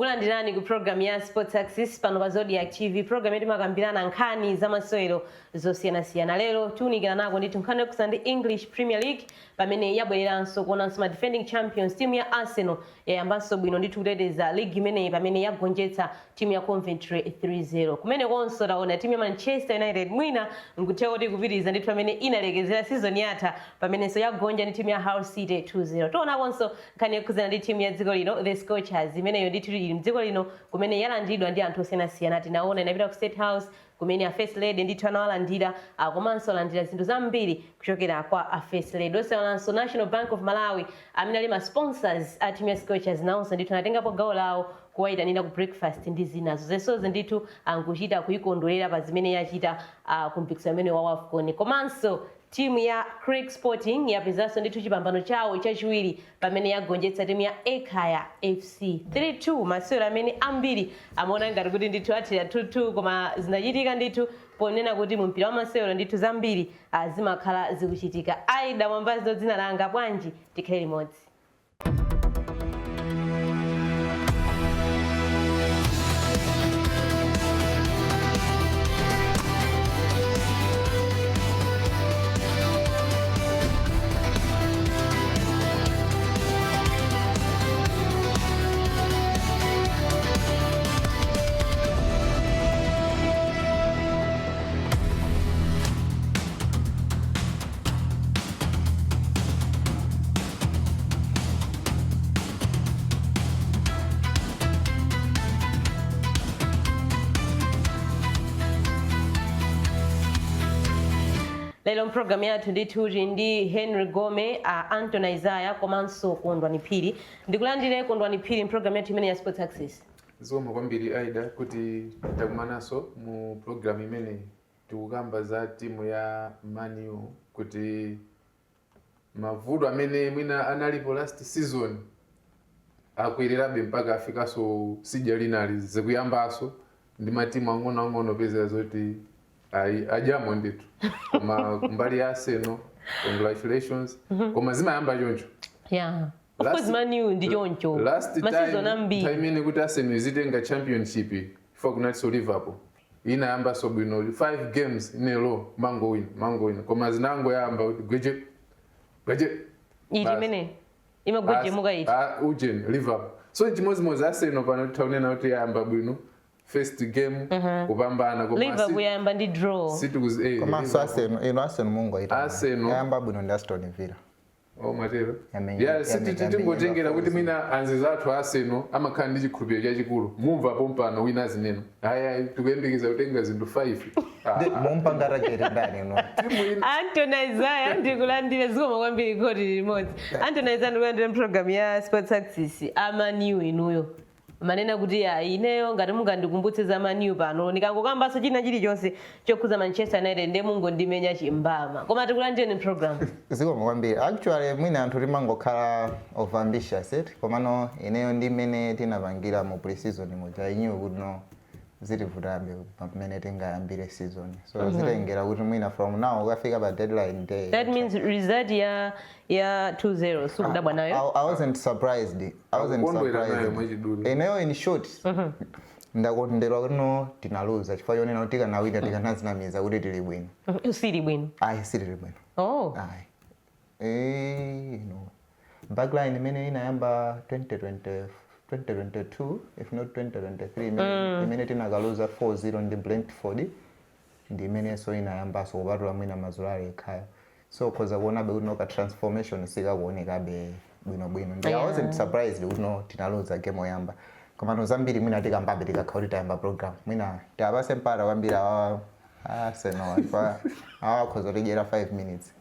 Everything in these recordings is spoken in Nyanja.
Kukulandirani ku program ya Sports Access pano pa Zodiac TV. Program yetu makambirana nkhani za masewero zosiyana-siyana. Lero tunikira nako ndi nkhani yokusandi English Premier League pamene yabwereranso kuonanso ma defending champions team ya Arsenal yayambanso bwino ndi kuteteza league imeneyi pamene yagonjetsa team ya Coventry 3-0. Kumene konso taona team ya Manchester United mwina nkuteka kuti kupitiriza ndithu pamene inalekezera season yatha pamenenso yagonja ndi team ya Hull City 2-0. Toona konso nkhani yokusana ndi team ya dziko lino the Scorchers imeneyo ndithu ili mdziko lino kumene yalandidwa ndi anthu osiyanasiyana. Tinaona inapita ku State House kumene a First Lady ndithu anawalandira komanso alandira zinthu zambiri kuchokera kwa a First Lady. Osaonanso National Bank of Malawi amene ali ma sponsors a team ya Scorchers nawonso ndithu anatengapo gawo lawo kuwayitanira ku breakfast ndi zinazo zensozi ndithu ankuchita kuyikondwerera pa zimene yachita kumpikisano amene wa AFCON. Komanso timu ya Craig Sporting yapezanso ndithu chipambano chawo chachiwiri pamene yagonjetsa timu ya Ekaya FC 3-2. Masewero amene ambiri amaona ngati kuti ndithu athira 2-2 koma zinachitika ndithu ponena kuti mu mpira wa masewero ndithu zambiri zimakhala zikuchitika. Aida Mwambazo dzina langa, bwanji tikhale limodzi. Lelo program yathu ndithu ndi Henry Gome, Anthony Isaiah komanso Kondwani Phiri. Ndikulandire Kondwani Phiri program yathu imene ya Sports Access. Zomwe kwambiri Aida kuti takumanaso mu program imene tikukamba za timu ya Man U kuti mavuto amene mwina analipo last season akwirirabe mpaka afikaso sija linali zikuyambaso ndi matimu ang'ono pezera zoti ajamo ndithu koma mbali ya Arsenal, congratulations. Koma zimayamba choncho. Yeah. Of course Man U ndi choncho. Last time ine kuti Arsenal izitenga championship for kunatso Liverpool. Inayamba so bwino 5 games in a row mango win. Koma zinango yamba kuti gweje. Imene imagweje muka iti. Ujeni Liverpool. So chimodzimodzi Arsenal pano taonena kuti yamba bwino. First game kupambana koma Liverpool yamba ndi draw. Koma Arsenal mungu ita. Arsenal yamba bwino ndi Aston Villa. Oh matero. Yeah, tingotengera kuti mina anzi zathu Arsenal amakhala ndi chikhulupiriro chachikulu. Mumva pompano wina zineno. Haya tikuyembekeza kutenga zinthu 5. Mumpangara gere ndani no. Anthony Isaiah ndikulandire zikoma kwambiri kodi limodzi. Anthony Isaiah ndikulandire program ya Sports Access amaniu inuyo. Manena kuti ineyo ngati mungandikumbutse za Man U pano nikangokambaso china chilichonse chokhuza Manchester United ndi mungondimenya chimbama. Koma tikulandire program. Zikoma kwambiri. Actually mwina anthu limangokhala of ambitious komano ineyo ndi mene tinapangira mu pre-season muja inyo kuti no zilivutabe pamene tingayambire season. So zitengera kuti mwina from now ukafika pa deadline day. That means result ya 2-0 so kudabwa nayo. I wasn't surprised. Ineyo in short. Ndakondera kuti no tinaluza chifukwa chonena kuti kanawina tikanazina kuti tili bwino. Sili bwino. Sili bwino. Oh. No. Backline imene inayamba 2022 if not 2023 imene tinakaluza 4-0 ndi Brentford ndi imene so inayamba so kupatula mwina mazulale ekhaya. So koza kuonabe kuti no ka transformation sikakuonekabe bwino. I wasn't surprised kuti no tinaluza game oyamba. Koma no zambiri mwina tikambabe tikakhala kuti tayamba program. Mwina tapase mpata kwambiri Arsenal koza tigera 5 minutes.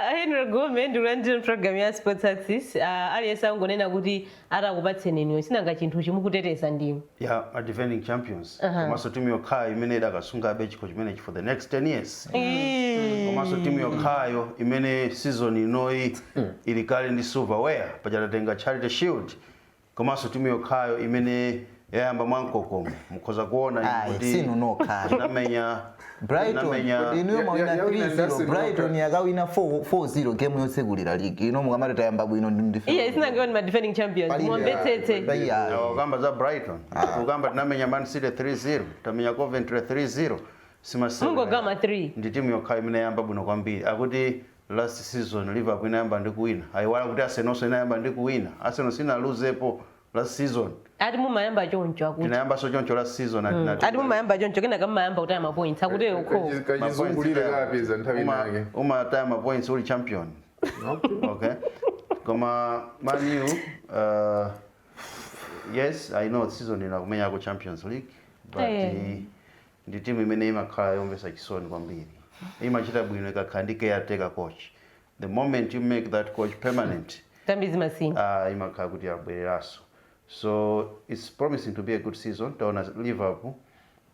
Henry Gome ndikulandire program ya Sports Access. Aliyense angonena kuti atakupatseni niyo sinanga chinthu chimukutetesa ndimo. Yeah, a defending champions. Komanso timu yokhayo imene idakasungabe chikho chimene for the next 10 years. Komanso timu yokhayo imene season inoyi ilikali ndi silverware pachatatenga Charity Shield. Komanso timu yokhayo imene yayamba mwankokomo mukhoza kuona kuti sinunoka namenya Brighton ino mawina 3-0 Brighton yakawina 4-0 game yotsegulira league ino mukamati tayamba bwino ndi iya isinangoni ma defending champions muambetsetse ukamba za Brighton ukamba tinamenya Man City 3-0 tamenya Coventry 3-0 mungogama 3 ndi timu yokha imene yayamba bwino kwambiri akuti last season Liverpool inayamba ndi kuwina ayiwala kuti Arsenal inayamba ndi kuwina Arsenal sinaluzepo last season ati mumayamba choncho akuti tinayamba so choncho last season ati mumayamba choncho kenaka mumayamba kutaya ma points akuti uko kachizungulire kapeza nthawi nake umataya ma points uli champion okay koma Man U yes I know season inakumenya ku Champions League but ndi timu imene imakhala yomvetsa chisoni kwambiri imachita bwino ikakhala ndi caretaker coach the moment you make that coach permanent tambizi masinga imakhala kuti abwereraso so it's promising to be a good season taona Liverpool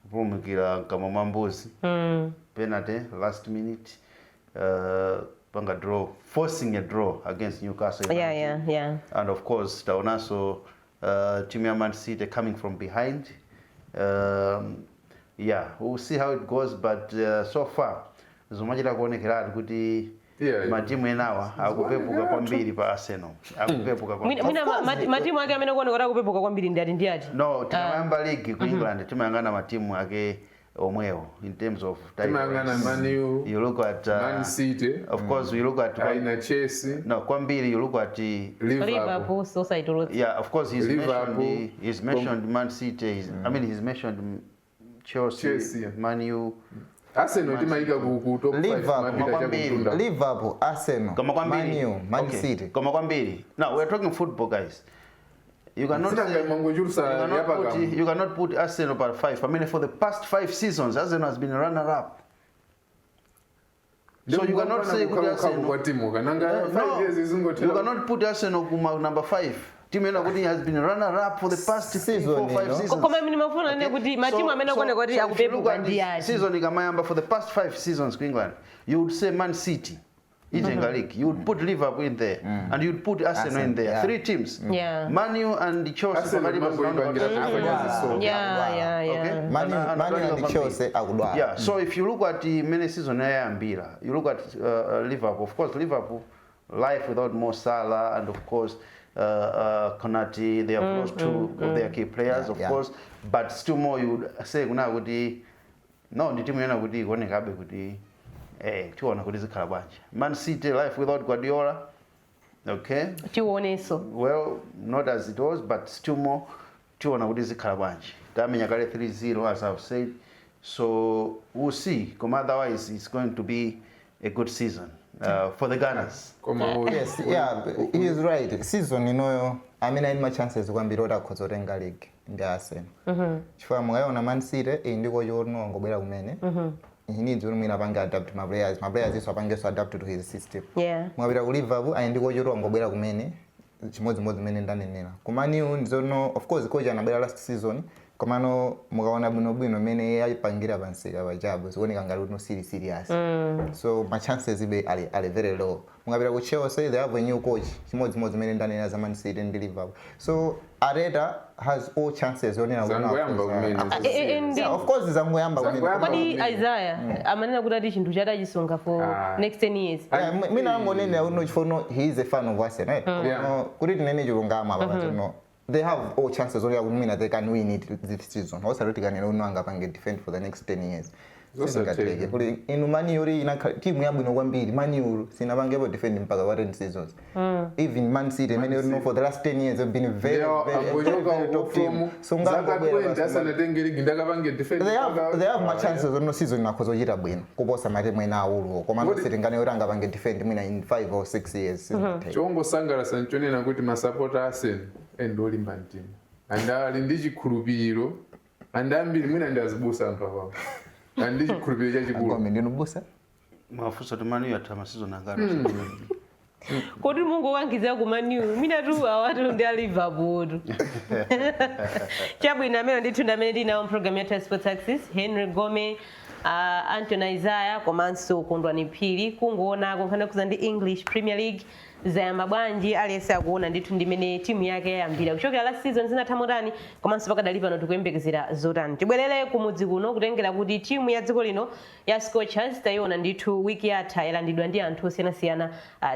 kupumukira kama mambuzi penalty last minute panga draw forcing a draw against Newcastle yeah and of course taonaso team ya Man City coming from behind we'll see how it goes but so far zomachita kuonekeratu kuti matimu enawa akupepuka kwambiri pa Arsenal akupepuka kwambiri matimu ake amene kuonekera akupepuka kwambiri ndi ati no timayamba league ku England timayangana matimu ake omwewo in terms of timayangana Man U you look at Man City of course you look at Chelsea no kwambiri you look at Liverpool society yeah of course he's mentioned Man City he's mentioned Chelsea Man U Arsenal timaika ku top 5 Liverpool Arsenal Man U Man City kama kwambiri now we're talking football guys you cannot put Arsenal at 5 I mean for the past 5 seasons Arsenal has been a runner up so you cannot say Arsenal you cannot put Arsenal number 5 team has been a runner up for the past 4 5 seasons koma mimi mafuna ne kuti matimu amene kuoneka kuti akupepuka ndi ati season ikamayamba for the past 5 seasons in England you would say Man City Ijenga League you would put Liverpool in there and you would put Arsenal in there 3 teams Man U and Chelsea Man U and Chelsea akudwa so if you look at the many season yayambira you look at Liverpool of course Liverpool life without Mo Salah and of course Konate, they have lost 2 of their key players, of course, but still more you would say kuna kuti no ndi timu yana kuti kuonekabe kuti tiona kuti zikhala bwanji Man City life without Guardiola okay tioneso well not as it was but still more tiona kuti zikhala bwanji tamenya kale 3-0 as I've said so we'll see come otherwise it's going to be a good season for the Gunners. Yes, he is right. Season inoyo amina ina chances kwambiri ota khozotenga league ndi Arsenal. Chifukwa mwaona Man City ndiko yono ngobwera kumene. He needs to adapt my players is adapt to his system. Mwabira ku Liverpool ndiko yono ngobwera kumene. Chimodzimodzi mene ndanenera. Kumani ndizono of course coach anabwera last season. Komano mukaona bwino mene yayipangira bansika bajabu zikuoneka ngati no serious so my chances ibe are very low mukapita ku Chelsea they have a new coach chimodzimodzi mene ndanena za Man City and Liverpool so Arteta has all chances onena of course zangoyamba kodi Isaiah amanena kuti ati chinthu chata chisonga for next 10 years mina ngonena uno chifono he is a fan of Arsenal kuti tinene chilungama baba no they have all chances only that they can win it this season. Also, they can defend for the next 10 years. In Man U, team ya bwino kwambiri Man U sinabange defend mpaka 10 seasons. Even Man City, for the last 10 years have been very top team. So they have much chances on no season na kuzochita bwino. Kuposa matimu ena awulu. Koma no City ngane oranga bange defend in 5 or 6 years. Chongo sangala sanchone na kuti masupporter Arsenal endolimba ntimu. Andali ndi chikhulupiriro andambiri mwina ndazibusa anthu apapo. Andi chikhulupiriro chachikulu. Ngome ndinobusa. Mafuso tumani ya tama season ngati. Kodi Mungu wangiza ku Man U mina tu awatu ndi Liverpool. Chabwino amene ndithu ndamene ndina on program ya Sports Access Henry Gome Anthony Isaiah komanso kondwani phiri kungoona kunkhana kuza ndi English Premier League zayamba bwanji aliyense akuona ndithu ndimene timu yake yayambira kuchokera last season zinatha motani komanso pakadali pano tikuyembekezera zotani. Tibwerere kumudzi kuno kutengera kuti timu ya dziko lino ya Scorchers tayiona ndithu wiki yatha yalandidwa ndi anthu osiyanasiyana.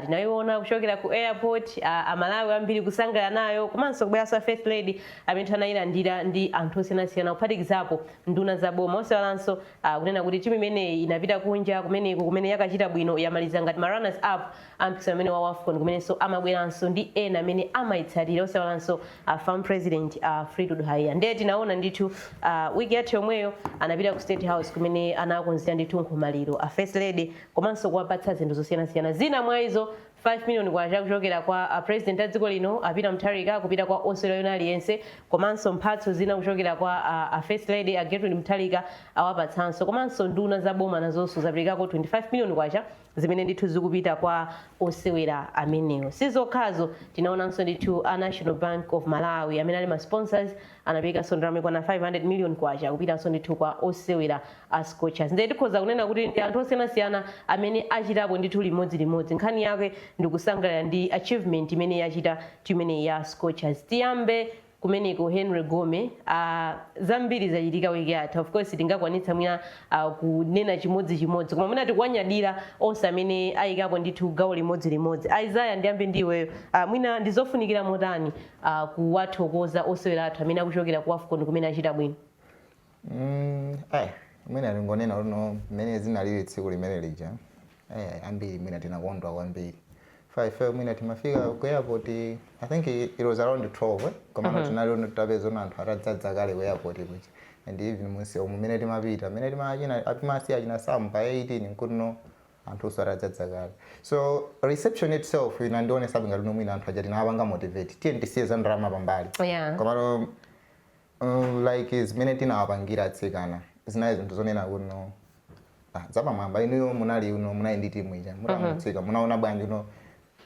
Tinayiona kuchokera ku airport amalawi ambiri kusangalala nayo komanso kubweranso first lady amene anayilandira ndi anthu osiyanasiyana kuphatikizapo nduna za boma osewalanso kunena kuti timu imeneyi inapita kunja kumeneko kumene yakachita bwino yamaliza ngati ma runners up ampikisano amene wa AFCON kumenenso amabweranso ndi ena amene amayitsatira osewalanso farm president Fleetwood Haiya. Ndiye tinaona ndithu wiki yathu yomweyo anapita ku State House kumene anakonzera ndithu nkhomaliro first lady komanso kuwapatsa zinthu zosiyanasiyana. Zina mwa izo 5 million kwacha kuchokera kwa president a dziko lino Peter Mutharika kupita kwa osewera ena aliyense komanso mphatso zina kuchokera kwa first lady Gertrude Mutharika awapatsanso komanso nduna za boma nazonso zaperekako 25 million kwacha zimene ndithu zikupita kwa osewera amenewo. Sizokhazo tinaonanso ndithu a National Bank of Malawi amene ali ma sponsors anaperekanso ndalama ikwana 500 million kwacha kupitanso ndithu kwa osewera a Scorchers. Ndiye tikhoza kunena kuti ndi anthu osiyanasiyana amene achitapo ndithu limodzi nkhani yake ndikusangalala ndi achievement imene yachita timu imene ya Scorchers. Tiyambe kumeneko Henry Gome zambiri zachitika wiki yatha. Of course tingakwanitsa mwina kunena chimodzi koma mwina tikuwanyadira onse amene ayikapo ndithu gawo limodzi. Isaiah ndiyambe ndiweyo mwina ndizofunikira motani kuwathokoza osewera athu amene akuchokera ku AFCON kumene achita bwino. Mwina ndingonena uno mmene zinalili tsiku limene lija ambiri mwina tinakondwa kwambiri. Mwina timafika ku airport I think it was around 12 koma tinali tapeza anthu atadzadza kale ku airport kuja and even musi mmene timapita mmene timachina apimasi achina samba 18 nkuno anthu osatadzadza kale. So reception itself inandionesa ngati mwina anthu aja tinapanga motivate tiye tisiye za ndalama pambali koma like zimene tinawapangira atsikana zinayi zinthu zonena kuno zapamwamba inuyo munali uno munali ndi timu ija munamutsika munaona bwanji uno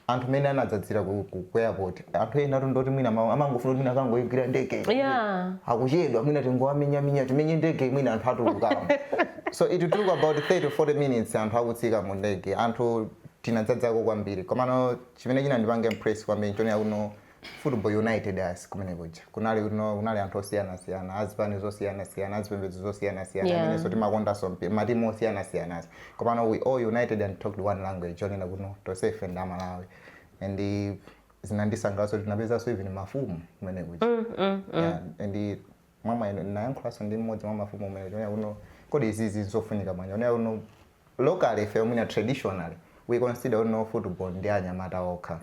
anthu mene anadzadzira ku airport anthu ena ndoti mwina amangofuna kuti mwina akangoyigwira ndege akuchedwa mwina tingowaminya timenye ndege mwina anthu atulukamo. So it took about 30-40 minutes anthu akutsika mu ndege anthu tinadzadzako kwambiri komano chimene chinandipange impress kwambiri chonena kuno Football United as kumene kuja kunali anthu osiyanasiyana azipani zosiyanasiyana azipembedzo zosiyanasiyana amene so timakondanso matimu osiyanasiyana komano we all united and talked one language chonena kuno tosefe ndi Amalawi and zinandisangalatso tinapezanso even mafumu kumene kuja and mama nayankhulaso ndi mmodzi mwa mafumu umene chonena kuno kodi izizi zofunika bwanji chonena kuno locally ife mwina traditionally we consider no football ndi anyamata okha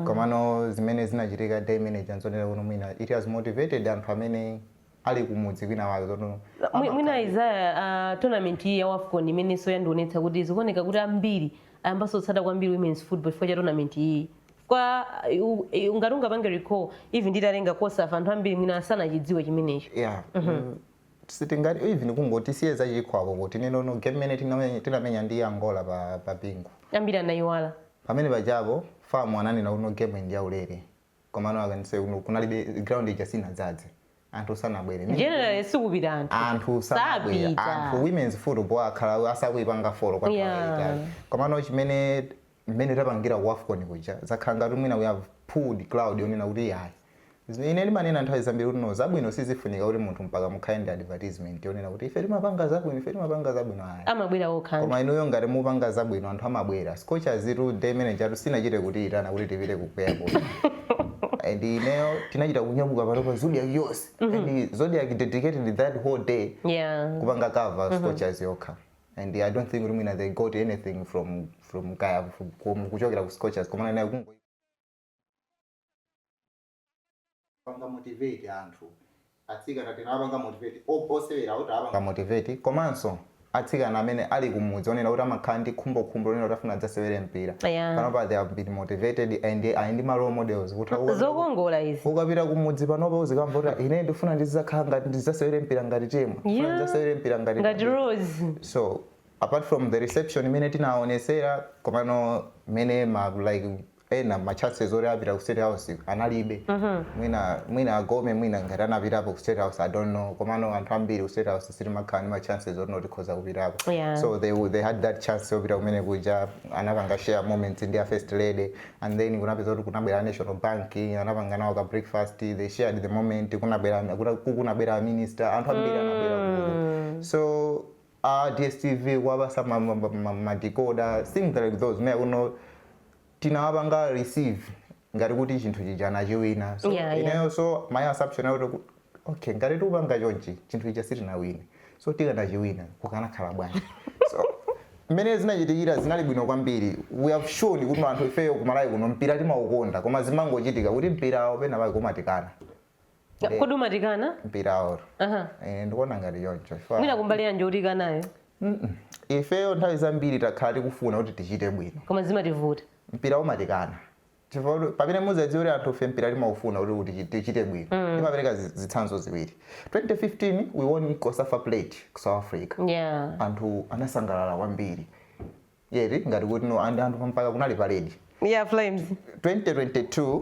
komano zimene zinachitika day manager nzonera kuno mwina it has motivated anthu amene ali kumudzi kwina wake zono mwina Isaiah tournament ya AFCON imene so yandionetsa kuti zikuoneka kuti ambiri ayambaso kutsata kwambiri women's football chifukwa cha tournament iyi kwa ngati ungapange recall even nditalenga kosafa anthu ambiri mwina asanachidziwe chimenecho sitingati even kungoti siyeza chikwako kuti neno game mene tinamenya ndi Angola pa bingu ambiri anayiwala pamene pajapo famu ananena uno game ndi yaulere komano akanise uno kunalibe ground ija sinadzadze anthu sanabwere generally sikupita anthu sanabwere anthu women's football akhala asakuipanga folo kwa komano chimene tapangira ku AFCON kuja zakhala ngati mwina we have pulled cloud yonena kuti yayi ine limanena nthawi zambiri kuti zabwino sizifunika kuti munthu mpaka mukhale ndi advertisement yonena kuti ife timapanga zabwino aya amabwera okha koma inuyo ngati mupanga zabwino anthu amabwera. Scorchers zitu day manager sinachite kuti itana kuti tipite ku airport and ineyo tinachita kunyamuka panopa Zodiac yonse and Zodiac dedicated that whole day kupanga cover Scorchers yokha and I don't think rumina they got anything from Kaya kuchokera ku Scorchers koma nayo kungo panga motivate anthu atsikana tinapanga motivate osewera kuti apanga motivate komanso atsikana amene ali kumudzi onena kuti amakhala ndi khumbo onena kuti afuna adzasewere mpira panopa they have been motivated and ma role models kuti zokongola izi ukapita kumudzi panopa uzikamva kuti ine ndifuna ndizakhala ngati ndizasewere mpira ngati chema ndizasewere mpira ngati Rose. So apart from the reception imene tinaonesera komano mene like ena ma chances ori apita ku State House analibe mwina agome mwina ngati anapitapo ku State House I don't know komano anthu ambiri ku State House sitimakhala ma chances ori not khoza kupitapo so they had that chance opita kumene kuja anapanga share moments ndi a first lady and then kunapeza kuti kunabwera National Bank anapanga nawo ka breakfast they shared the moment kunabwera minister anthu ambiri anabwera so DSTV kwabasa ma decoder things like those me tinawapanga receive ngati kuti chinthu chijana chiwina so ineyo so my assumption out okay ngati tupanga chonchi chinthu chija sitinawine so tikana chiwina kukanakhala bwanji so mmene zinachitikira zinali bwino kwambiri we have shown kuti anthu ifeyo kumalawi kuno mpira timaukonda koma zimangochitika kuti mpirawo pena pake kumatikana kodi umatikana mpirawo ndikuona ngati choncho mwina kumbali yanje utikanayo ifeyo nthawi zambiri takhala tikufuna kuti tichite bwino koma zimativuta mpira umatikana pamene muzadziwa kuti anthu ife mpira timaufuna kuti tichite bwino timapereka zitsanzo ziwiri 2015 we won COSAFA Plate ku South Africa anthu anasangalala kwambiri yeti ngati kuti no anthu mpaka kunali parade Flames 2022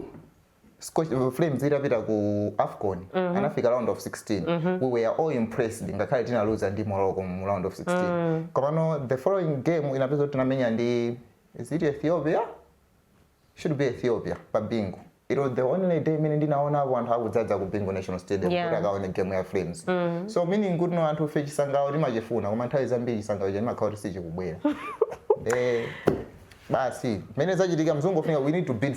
Flames itapita ku AFCON anafika round of 16 we were all impressed ngakhale tinaluza ndi Morocco mu round of 16 komano the following game inapeza kuti tinamenya ndi is it Ethiopia should be Ethiopia pa bingo it was the only day mine ndinaona anthu akudzaza ku bingo national stadium kuti akaone game ya Flames so meaning kuti no anthu fe chisangalalo timachifuna koma nthawi zambiri chisangalalo chimakhala kuti sichikubwera basi mene zachitika mzungu ufunika we need to build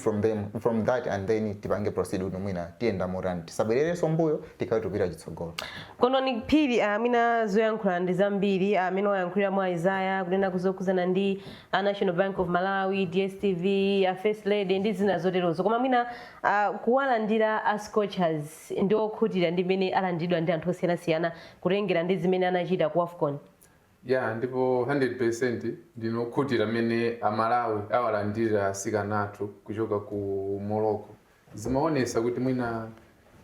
from that and then tipange proceed uno mwina tienda morani tisabwerereso mbuyo tikhawe tupita chitsogolo kono ni phiri amina zoyankhula ndi zambiri amene wayankhulira mwa Isaiah kunena kuzokuzana ndi National Bank of Malawi DSTV First Lady ndi zina zoterozo koma mwina kuwalandira as coaches ndi okhutira ndi mene alandidwa ndi anthu osiyanasiyana kutengera ndi zimene anachita ku AFCON ndipo 100% ndinokhutira mene amalawi awalandira asikanathu kuchoka ku Morocco zimaonesa kuti mwina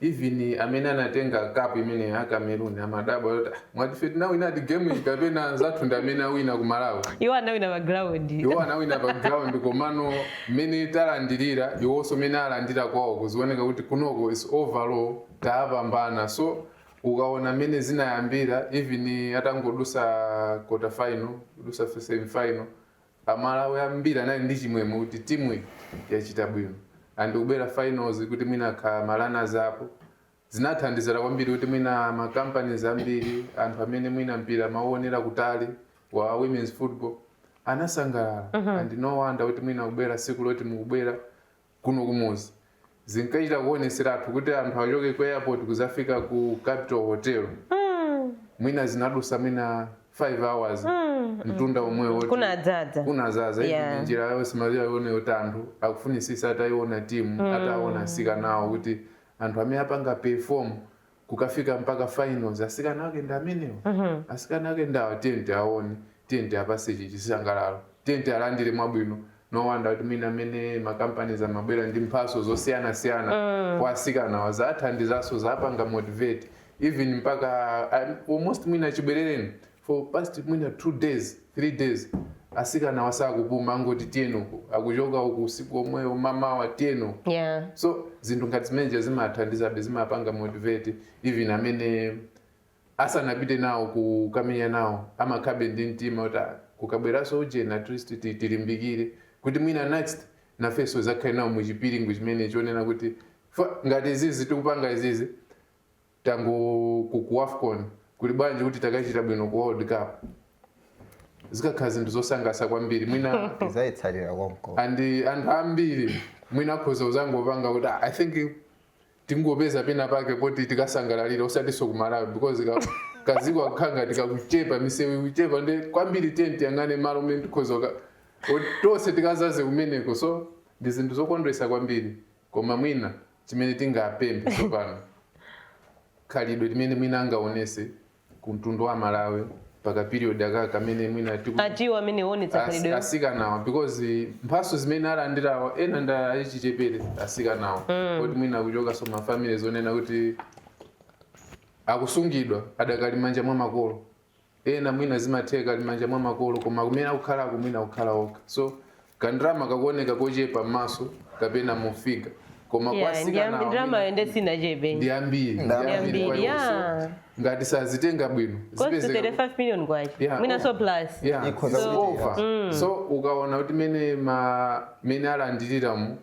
even amene anatenga cup imene ya Cameroon amadabwa mwatife tinawina di game ikapena zathu ndi amene awina ku Malawi iwo anawina pa ground komano mene talandirira iwonso mene alandira kwawo kuzioneka kuti kunoko is overall taapambana so ukaona mene zinayambira even atangodusa quarter final dusa semi final amalawi ambira naye ndi chimwemwe kuti timu yachita bwino and kubera finals kuti mwina kha malana zapo zinathandizira kwambiri kuti mwina ma companies ambiri anthu amene mwina mpira maonera kutali wa women's football anasangalala and no wonder kuti mwina kubera siku loti mukubwera kuno kumuzi zinkachita kuoneseratu kuti anthu achoke ku airport kuzafika ku Capital Hotel mwina zinadusa mwina 5 hours mtunda omwe woti kunadzaza njira yonse maziwa yone kuti anthu akufunisisa atayiona timu ataona asikanawo kuti anthu amene apanga perform kukafika mpaka finals asikana ake ndi amenewo asikana ake ndawo tente aone tente apase chisangalalo tente alandire mwabwino no wonder kuti mwina amene ma companies amabwera ndi mphaso zosiyana kwa asikana wazathandizaso zapanga motivate even mpaka almost mwina chibwerereni for past mwina 2 days 3 days asikana wasakupuma angoti tieno akuchoka uku usiku omweyo mamawa tieno so zinthu ngati zimenje zimathandizabe zimapanga motivate even amene asanapite nawo kukamenya nawo amakhabe ndi mtima kuti kukabweraso ujena at least tilimbikire kuti mwina next nafeso zakhale nawo muchipiringu chimene chonena kuti ngati izizi tikupanga izizi tangu ku AFCON kuli bwanji kuti takachita bwino ku World Cup zikakhala zinthu zosangalatsa kwambiri mwina zayitsalira konko and anthu ambiri mwina akhoza uzangopanga kuti I think tingopeza pena pake poti tikasangalalira osatiso ku Malawi because kaziko akukhanga tikakuchepa misewu kuchepa ndi kwambiri tenti yangane malo mene tikhoza tose tikazaze kumeneko so ndi zinthu zokondwesa kwambiri koma mwina chimene tingapembe tsopano khalidwe limene mwina angaonese ku mtundu wa Malawi paka period aka kamene mwina atiwa amene onetsa khalidwe asikanawa because mphaso zimene alandirawo ena nda achichepere asikanawo kuti mwina kuchoka so ma families onena kuti akusungidwa adakali manja mwa makolo ena mwina zimatheka limanja mwa makolo koma kumene akukhala kumwina akukhala okha so kandrama kakuoneka kochepa m'maso kapena mufika koma kwasikana ndrama ende sina jebe ndi ambiri ngati sazitenga bwino zipezeka 5 million kwaje mwina so plus so ukaona kuti mene alandiriramu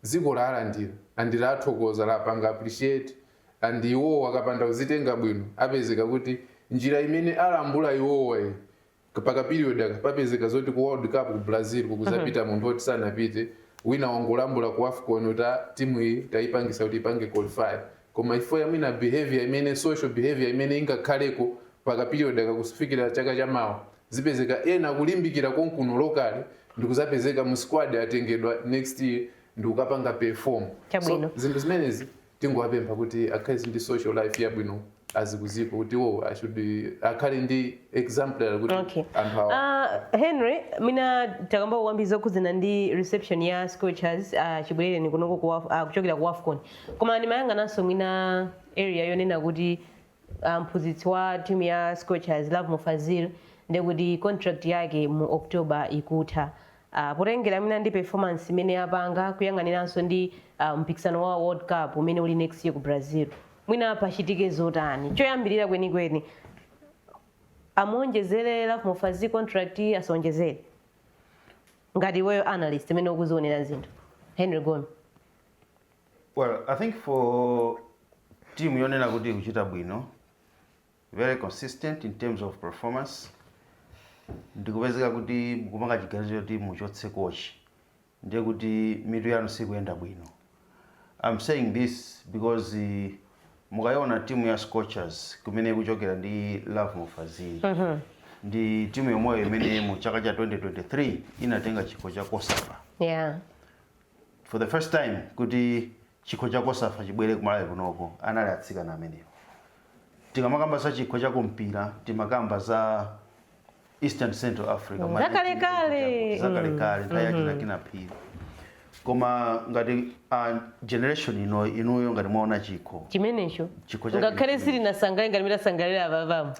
dziko la alandira andira athokoza lapanga appreciate and iwo akapanda kuzitenga bwino apezeka kuti njira imene alambula iwowa paka period akapezeka zoti ku World Cup ku Brazil kukuzapita munthu oti sanapite wina wangolambula ku AFCON kuti timu iyi taipangisa kuti ipange qualify koma ifo yamwina behavior imene social behavior imene ingakhaleko paka period akakufikira chaka chamawa zipezeka ena kulimbikira konkuno lokale ndikuzapezeka mu squad atengedwa next year ndikukapanga perform so zinthu zimenezi tingowapempha kuti akhale ndi social life yabwino azikuzipo kuti akhale ndi exemplar kuti anthu awa Henry mina takamba kuwambiza kuzina ndi reception ya Scorchers chibwereni kunoko kuchokera ku AFCON koma ndimayang'ananso mwina area yonena kuti mphunzitsi wa timu ya Scorchers Love Mofazil ndekuti contract yake mu October ikutha potengera mina ndi performance imene yapanga kuyang'aniranso ndi mpikisano wa World Cup umene uli next year ku Brazil mwina pachitike zotani choyambirira kwenikweni amuonjezere Love Mofazil contract asonjezere ngati weyo analyst imene ukuzionera zinthu Henry Gome. Well, I think for team yonena kuti kuchita bwino very consistent in terms of performance ndikupezeka kuti mukupanga chiganizo kuti muchotse coach ndiye kuti mitu yanu sikuyenda bwino. I'm saying this because mukaona timu ya Scorchers kumene kuchokera ndi Love Mofazil ndi timu yomweyo imene mu chaka cha 2023 inatenga chikho cha Kosafa. For the first time kuti chikho cha Kosafa chibwere kumalawi kunoko anali atsikana amenewo. Tikamakamba za chikho cha kumpira timakamba za Eastern Central Africa zakalekale ntayakina kinapira koma ngati generation inuyo ngati mwaona chikho chimenecho ngakhale sili nasangalira ngati mitasangalira abavamo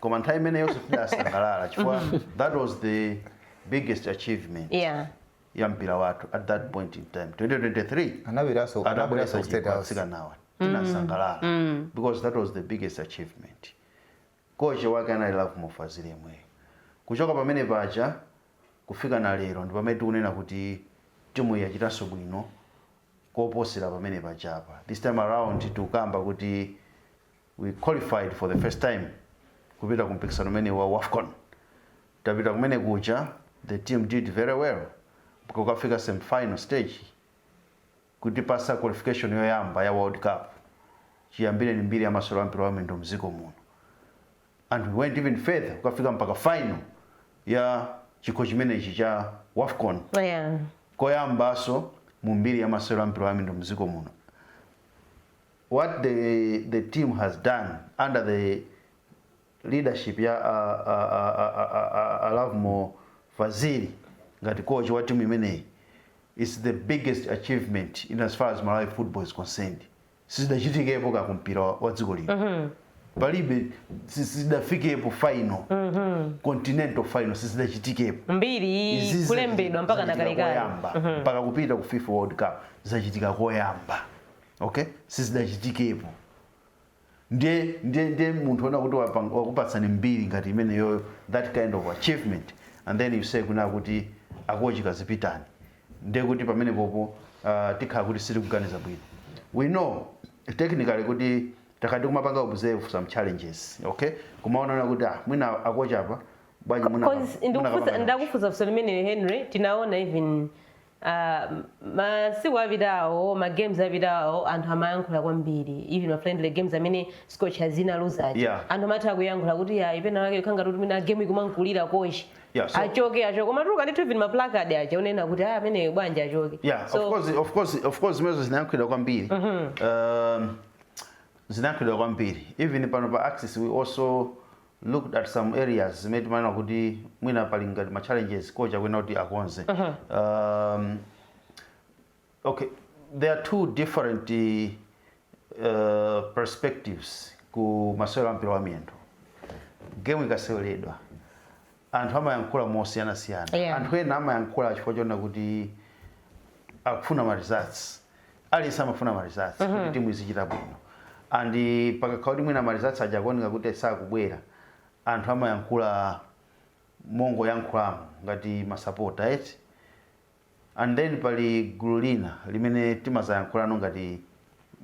koma nthawi imene yonse tidasangalala chifukwa that was the biggest achievement ya mpira wathu at that point in time 2023 anabweraso state house nawa tinasangalala because that was the biggest achievement. Coach wake anali Love Mofazil yemwe kuchoka pamene paja kufika na lero ndi pamene tikunena kuti timu yachitanso bwino koposera pamene pachapa. This time around tukamba kuti we qualified for the first time kupita kumpikisano umene wa AFCON. Tapita kumene kuja the team did very well kukafika semi-final stage kuti pasa qualification yoyamba ya World Cup chiyambire ni mbiri ya masolo ampira wa mendo mziko muno. And we went even further kukafika mpaka final ya chikho chimene ichi cha AFCON koyambaso mu mbiri ya masolo ampira wa mendo mziko muno. What the team has done under the leadership ya Love Mofazil ngati coach wa timu imeneyi is the biggest achievement in as far as Malawi football is concerned. Sizidachitikepo ka kumpira wa dziko lino palibe sizidafikepo final continental final sizidachitikepo mbiri kulembedwa mpaka nakalekale mpaka kupita ku FIFA World Cup zachitika koyamba sizidachitikepo ndiye munthu ona kuti wakupatsani mbiri ngati imene yoyo that kind of achievement and then you say kuna kuti akochika zipitani ndiye kuti pamene popo tikhala kuti sili kuganiza bwino. We know technically kuti takati kumapanga observe some challenges kumaona kuti mwina akocha apa bwanyi mwina ndakufuza kusoni mene Henry tinaona even masiku apitawo ma games apitawo anthu amayankhula kwambiri even ma friendly games amene Scorchers zinaluzachi anthu amatha kuyankhula kuti ipena wake khanga kuti mina game ikumankulira coach achoke koma tuka ndi even ma placard acha unena kuti amene bwanji achoke. Of course mezo zinayankhula kwambiri zinayankhula kwambiri even pano pa Axis we also looked at some areas made mana kuti mwina pali ngati ma challenges coach akwena kuti akonze. Okay, there are two different perspectives ku masewero ampira wa miyendo. Game ikaseweredwa anthu amayankhula mosiyanasiyana. Yeah. Anthu ena amayankhula chifukwa chona kuti akufuna ma results. Aliyense amafuna ma results kuti timu izichita bwino. And pakakhala kuti mwina ma results ajakuoneka kuti sakubwera, anthu amayankhula mongo yankhulamo ngati masapota eti. And then pali gulu lina limene timazayankhulano ngati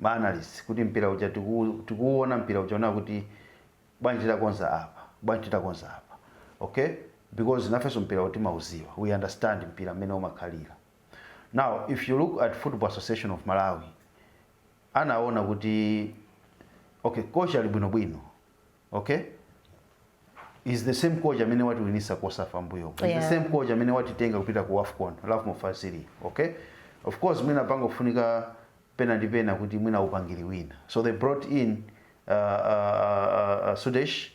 ma analyst kuti mpira uja tikuona mpira uja kuti bwanji takonza apa, bwanji takonza apa. Okay? Because nafeso mpira uti mauziwa. We understand mpira mmene umakhalira. Now, if you look at Football Association of Malawi, anaona kuti okay, coach ali bwino. Okay? Is the same coach amene wati winisa kosa fambuyo. Is the same coach amene wati tenga kupita ku AFCON, Love Mufasiri. Okay? Of course, mwina panga kufunika pena ndi pena kuti mwina upangiri wina. So they brought in Sudesh,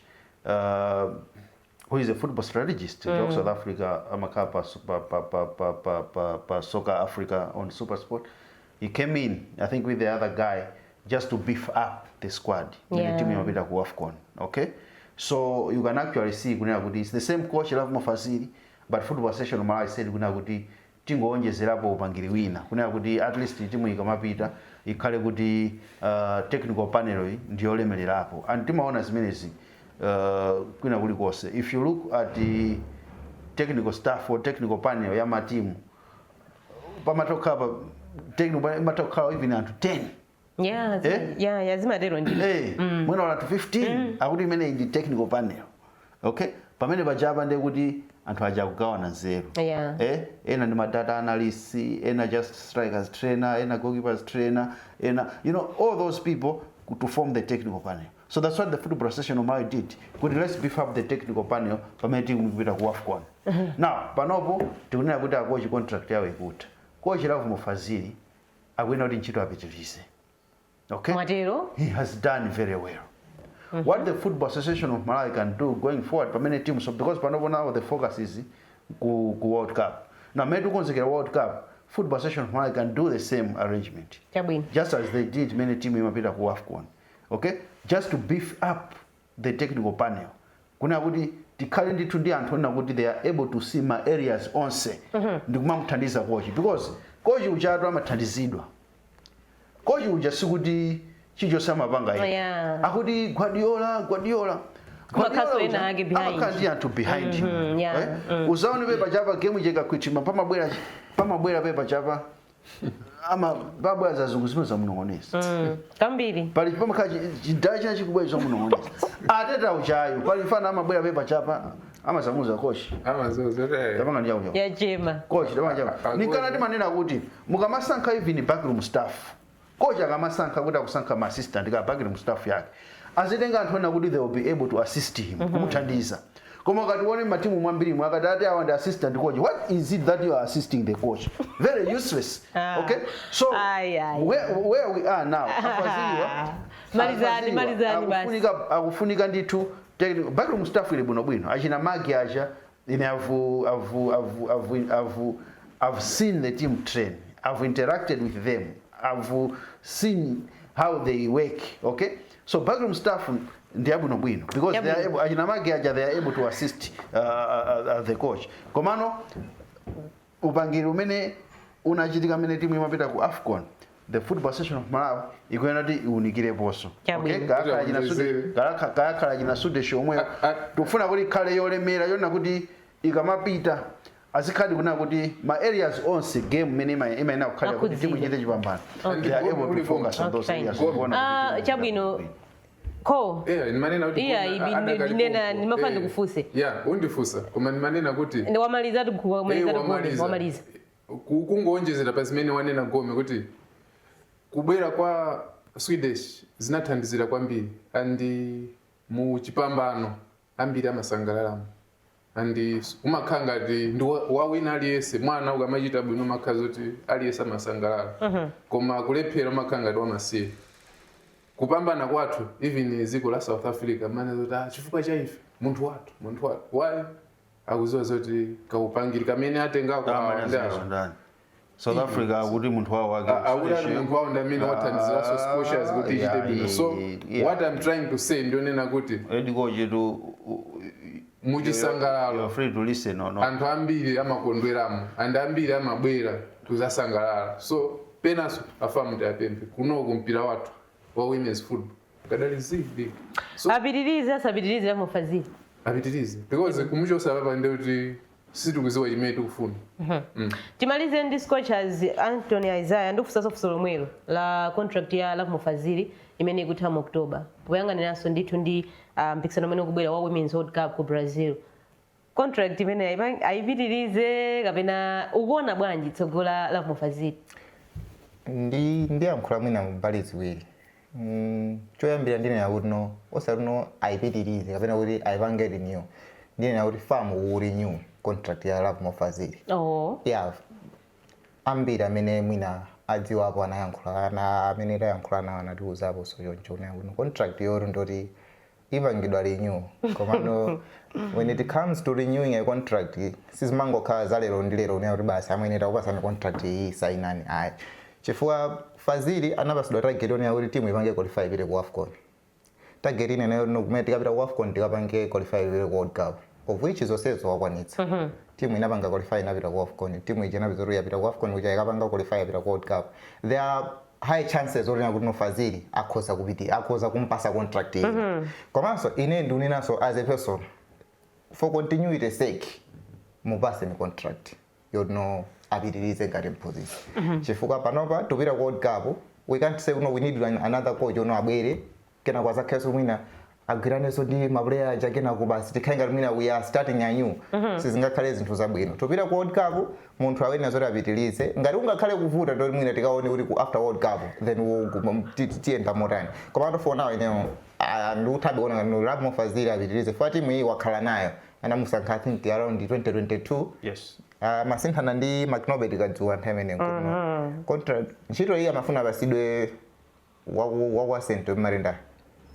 who is a football strategist, South Africa, Amakapa, Soccer Africa on Super Sport. He came in, I think, with the other guy, just to beef up the squad. Yeah. The team of AFCON. Okay? So you can actually see it's the same coach, Love Mufasiri, but Football Association of Malawi said tingo onjezerapo upangiri wina. At least timu ikamapita ikhale kuti technical panel ndiyo olemelerapo. And timaona zimenezi kwina kulikose. If you look at the technical staff or technical panel ya matimu, pamatoka even anthu 10. Yeah, yazima dero ndi. Mwina wala anthu 15 akuti imene ndi technical panel. Okay? Pamene pajapa ndi kuti anthu aja kugawana nzeru. Ena ndi data analysts, ena just strikers trainer, ena goalkeepers trainer, ena, all those people to form the technical panel. So that's what the Football Association of Malawi did. Let's beef up the technical panel pamene timu kupita ku AFCON. Now, panopo tikunena kuti akochi contract yawo ikuta. Coach Love Mufasiri akwena kuti ntchito apitirize. Okay? Matero? He has done very well. What the Football Association of Malawi can do going forward, for many teams, because now the focus is go World Cup. Now, maybe to World Cup, Football Association of Malawi can do the same arrangement. Just as they did many teams in Mapita AFCON. Okay? Just to beef up the technical panel. Kuna kuti tikhale ndithu ndi anthu ena kuti they are able to see my areas onse. Ndikumamuthandiza coach. Because coach uchatu amathandizidwa. Coach uja sikuti chicho samapanga ine. Akuti Guardiola. Amakandi anthu behind him. Uzaone pepa chapa game cheka kwitima pamabwera pepa chapa ama babwa zazunguzimo za munongonesa. Kambiri. Pali pamakhaji chidachina chikubweza munongonesa. Ateta uchayo pali fana amabwera pepa chapa amazamuza coach. Amazozo. Tapanga ndiyawo. Ya jema. Coach tapanga. Nikana timanena kuti mukamasankha even backroom staff. Coach akamasankha kuti akusankha ma assistant ka backroom staff yake. Azitenga anthu ena kuti they will be able to assist him, kumuthandiza. Koma kati wone matimu mwambiri mwakati ati awa ndi assistant coach. What is it that you are assisting the coach? Very useless. Okay? So where we are now, malizani basi. Akufunika ndithu backroom staff ile bwino. Achina magi aja I've seen the team train. I've interacted with them. I've seen how they work. Okay? So backroom staff ndiye bwino because they are able, they are able to assist the coach. Komano upangiri umene unachitika mene timu imapita ku AFCON, the Football Association of Malawi ikuyenera kuti iunikire poso. Okay? Kaya jina sude shomwe tufuna kuti khale yolemera yona kuti ikamapita azikadi kuna kuti ma areas onse game mene imaena kukhala kuti timu ichite chipambano. They are able to focus on those areas. Chabwino ko manena kuti ndinena nimafanda kufuse undifusa koma manena kuti wamaliza wamaliza kungoonjezera pazimene wanena Gome kuti kubwera kwa Swedish zinathandizira kwambiri andi mu chipambano ambiri amasangalalamo andi umakhanga ati ndi wawina aliyese mwana ukamachita bwino makhazi kuti aliyese amasangalala koma kulephera umakhanga ati wamasiye kupambana kwathu even ziko la South Africa mana zoti chifukwa cha ife munthu wathu why akuziwa zoti kaupangiri kamene atenga kwa ndani South Africa akuti munthu wawo wake akuti munthu wawo ndamene wathandizira so scotias kuti ichite bwino so what I'm trying to say ndionena kuti ediko chetu muchisangalalo You're free to listen or not. anthu ambiri amakondweramo and ambiri amabwera kuzasangalala so penaso afamu tiapemphe kunoku mpira wathu wa women's football kadali zidi so apitirize asapitirize Love Mofazili apitirize because kumuchosa papa ndi kuti situkuziwa chimene tikufuna. Timalize ndi Scorchers Anthony Isaiah ndikufusaso fuso lomwelo la contract ya Love Mofazili imene ikutha mu October poyang'aniranso ndithu ndi mpikisano umene ukubwera wa Women's World Cup ku Brazil. Contract imene ayipitirize kapena ukuona bwanji tsogola Love Mofazili? Ndi yankhula mwina mbali ziwiri. Choyambira ndine yakuti no osaruno ayipitirize kapena kuti ayipange renew. Ndine yakuti famu renew contract ya Love Mofazili. Oh. Yeah. Ambiri amene mwina adziwapo anayankhula na amene tayankhula nawo anatiuzapo so choncho yakuti contract yoro ndoti ipangidwa renew. Komano when it comes to renewing a contract sizimangokhala za lero ndi lero kuti basi amene takupasani contract iyi sainani ayi. Chifukwa Fazili anapasidwa target yone yakuti timu ipange qualify ipite ku AFCON. Target ine nayo kumene tikapita ku AFCON tikapange qualify ipite ku World Cup. Of which zonsezo wakwanitsa. Timu inapanga qualify inapita ku AFCON. Timu ije inapita yapita ku AFCON kuja ikapanga qualify yapita ku World Cup. There are high chances zoti kuti no Fazili akhoza kumpasa contract iyi. Komanso ine nduninaso as a person for continuity sake mupase ni contract. You know apitirize ngati mphunzitsi. Chifukwa panopa tupita ku World Cup we can't say no we need another coach abwere kena kwa zakheso mwina agwiraneso ndi maplayer aja kena kubasi tikhainga mwina we are starting anew. Sizingakhale zinthu zabwino. Tupita ku World Cup munthu awene zoti apitirize ngati ungakhale kuvuta ndo mwina tikaone kuti ku after World Cup then tienda motani. Komando for now ndikuthabe kuona ngati Love Mofazili apitirize for timu iyi wakhala nayo anamusankha I think around 2022. Yes. Masinthana ndi McNobert kadzuwa nthawi imene nkuno. Contract ntchito iyi amafuna basidwe wa St. Marinda.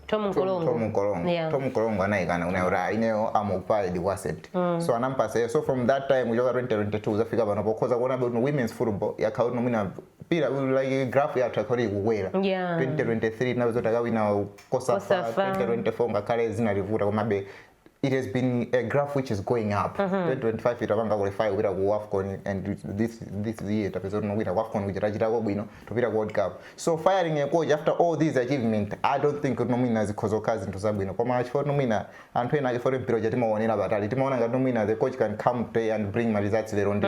Tom Nkolongo. Yeah. Tom Nkolongo anayikana unaura ineyo amoccupied wa St. So anampasa so from that time ujoka 2022 zafika pano pokhoza kuona about women's football yakhauli nomina pira like graph ya trackori kukwera. Yeah. 2023 nazo takawina Kosafa 2024 ngakhale zinalivuta komabe it has been a graph which is going up. 2025 itapanga qualify kupita ku AFCON and this year tapeza no kupita ku AFCON kuchitachita bwino tupita ku World Cup. So firing a coach after all these achievements I don't think no mwina zikhozoka zinthu zabwino. Koma chifukwa no mwina anthu ena achifukwa mpira chatimaonera batali timaona ngati no mwina the coach can come play and bring my results lero ndi.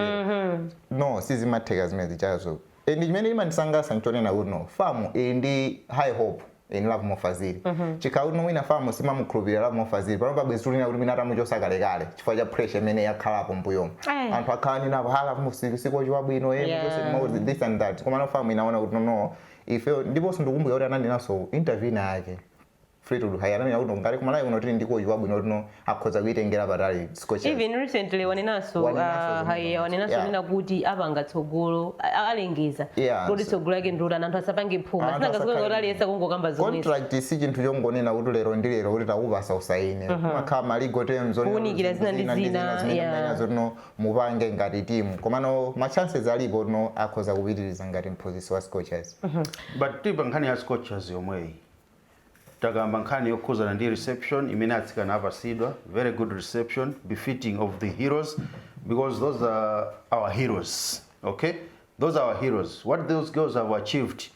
No sizimatheka zimene zichazo. And chimene imandisangalatsa nchonena kuti no famu ndi high hope in Love Mofazili. Chikaudi no wina famu simamukhulupirira Love Mofazili panopa bwezitulina kuti mina tamuchosa kalekale chifukwa cha pressure imene yakhalapo mbuyomo. Anthu akhala ninapo hala musiko chiwabwino muchose this and that. Koma no famu inaona kuti no ife ndiponso ndikumbuka kuti anandinaso interview yake free to do haya nani yakuti ngale kumalayi kuno tili ndiko chiwabwino kuti no akhoza kuitengera patali Scorchers. Even recently waninaso nina kuti apanga tsogolo alengeza kuti tsogolo yake ndura anthu asapange phuma sinangazikweza kuti aliyesa kungokamba zomwe contract si chinthu chongonena kuti lero ndi lero kuti takupasa usaine kumakhala maligo terms kuunikira zina ndi zina zoti mupange ngati timu komano ma chances alipo no akhoza kupitiriza ngati mphunzitsi wa Scorchers. But tipa nkhani ya Scorchers yomweyi takamba nkhani yokhuzana ndi reception imene atsikana apasidwa very good reception befitting of the heroes because those are our heroes. Okay, those are our heroes. What those girls have achieved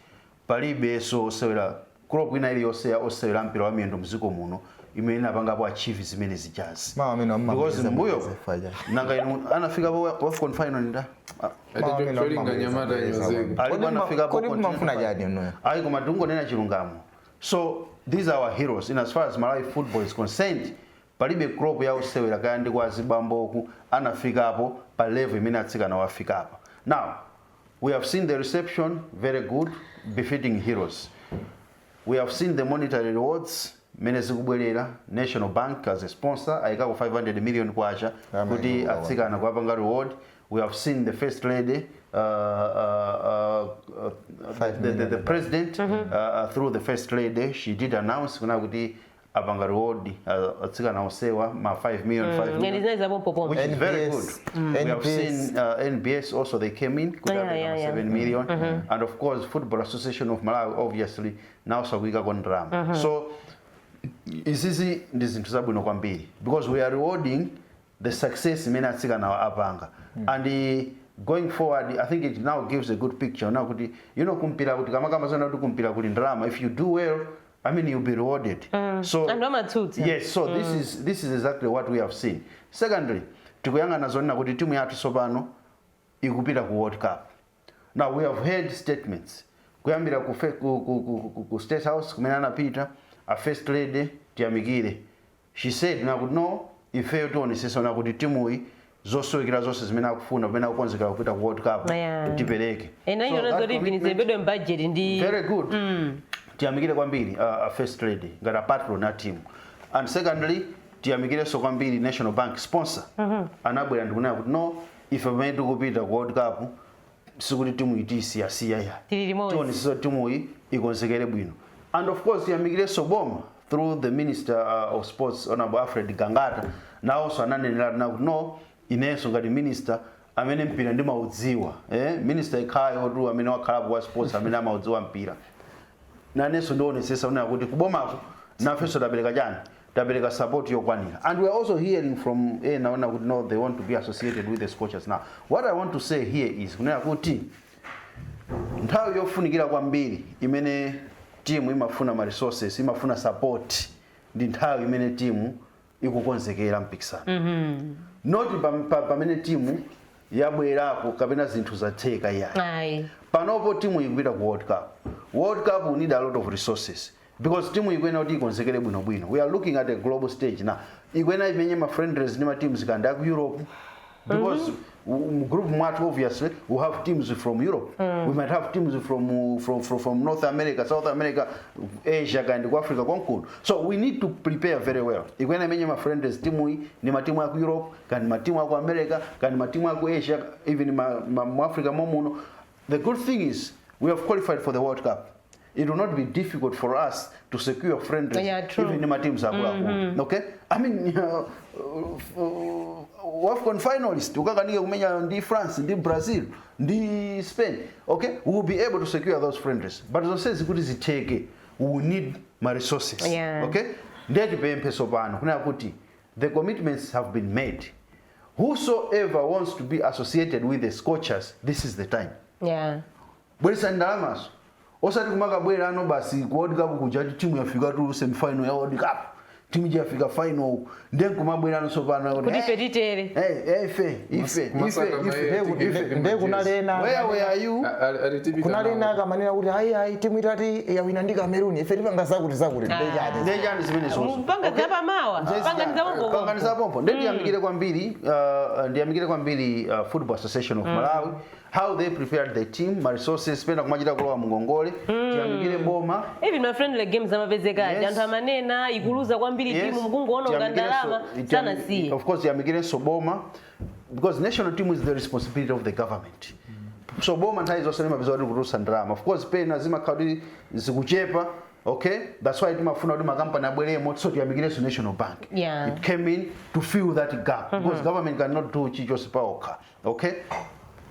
palibe so osewera crop ina iliyonse ya osewera mpira wa miyendo mziko muno imene inapangapo achieve zimene zijazi because mbuyo nanga inu anafika po AFCON final nda alikuwa anafika po ayi koma tingonena chilungamo. So these are our heroes in as far as Malawi football is concerned. Palibe crop ya osewera kaya ndi kwa zibamboku anafikapo pa level imene atsikana wafikapo. Now we have seen the reception very good befitting heroes. We have seen the monetary rewards mene zikubwerera National Bank as a sponsor ayikako 500 million kwacha kuti atsikana kuwapanga reward. We have seen the first lady the president through the first lady she did announce kuna kuti apanga reward atsikana osewa ma 5 million which is very good. We have seen NBS also they came in could have 7 million and of course Football Association of Malawi obviously now sakuika kondrama. So izizi ndi zinthu zabwino kwambiri because we are rewarding the success imene atsikana apanga and going forward I think it now gives a good picture now kuti kumpira kuti kama zona kuti kumpira kuli ndalama if you do well I mean you'll be rewarded so yes so this is exactly what we have seen. Secondly, tikuyangana zona kuti timu yathu sopano ikupita ku World Cup. Now we have heard statements kuyambira ku State House kumene anapita a first lady Tiyamikire. She said no ife tionesesa na kuti timu iyi zosowekera zonse zimene akufuna pamene akukonzekera kupita ku World Cup tipereke. Budget ndi very good. Tiyamikire kwambiri a first lady ngati a patron na team. And secondly tiyamikire so kwambiri National Bank sponsor anabwera ndikunena kuti no ife pamene tikupita ku World Cup sikuti timu itisiya tionesesa timu iyi ikonzekere bwino. And of course tiyamikire Soboma through the Minister of Sports Honorable Alfred Gangata na also ananenera na kuti no inenso ngati minister amene mpira ndi maudziwa minister ikhayo otu amene wakhala wa sports amene amaudziwa mpira nanenso ndionesesa una kuti kubomako nafenso tapereka support yokwanira. And we are also hearing from naona kuti no they want to be associated with the Scorchers. Now what I want to say here is kunena kuti nthawi yofunikira kwambiri imene timu imafuna ma resources imafuna support ndi nthawi imene timu ikukonzekera mpikisano not pamene timu yabwerako kapena zinthu zatheka yayi panopo timu ikupita ku World Cup we need a lot of resources because timu ikwena kuti ikonzekere bwino we are looking at a global stage now ikwena imenye ma friendlies ndi ma teams kanda ku Europe because group match obviously we have teams from Europe we might have teams from North America, South America, Asia and Africa konkuno, so we need to prepare very well. Ikwena menye ma friends timu ni matimu ya Europe kandi matimu ya America kandi matimu ya Asia even ma Africa momuno. The good thing is we have qualified for the World Cup. It will not be difficult for us to secure friendlies even in my teams okay. I mean WAFCON finalists ukakanika kumenya ndi France ndi Brazil ndi Spain, okay, we will be able to secure those friendlies, but zonse zikuti zitheke we will need my resources okay. Ndeti pemphe sopano kuna kuti the commitments have been made. Whosoever wants to be associated with the Scorchers, this is the time. Bwelisa ndalamaso osati kumakabwera ano basi ku World Cup kuja timu yafika tu semi final ya World Cup, timu yafika final then kumabwera ano sopana kuti petitere ife kunalena where are you kunalena kamanena kuti hayi timu itati yawina ndi Cameroon ife tipanga zakuti ndejani zimene so panga zapa mawa panga nizapompo ndiyamikire kwambiri Football Association of Malawi how they prepared the team, my resources spenda kumachita kulowa mungongole tiyamikire boma even my friendly games amapezeka anthu amanena ikuluza kwambiri timu mkungoona ngandalama sana si of course tiyamikire Soboma because national team is the responsibility of the government. Soboma nthawi zonse mapezeka kuti kutulusa ndalama of course pena zimakhala zikuchepa, okay, that's why timafuna kuti makampani abweremo so tiyamikire National Bank. It came in to fill that gap because government cannot do chichonse paokha, okay.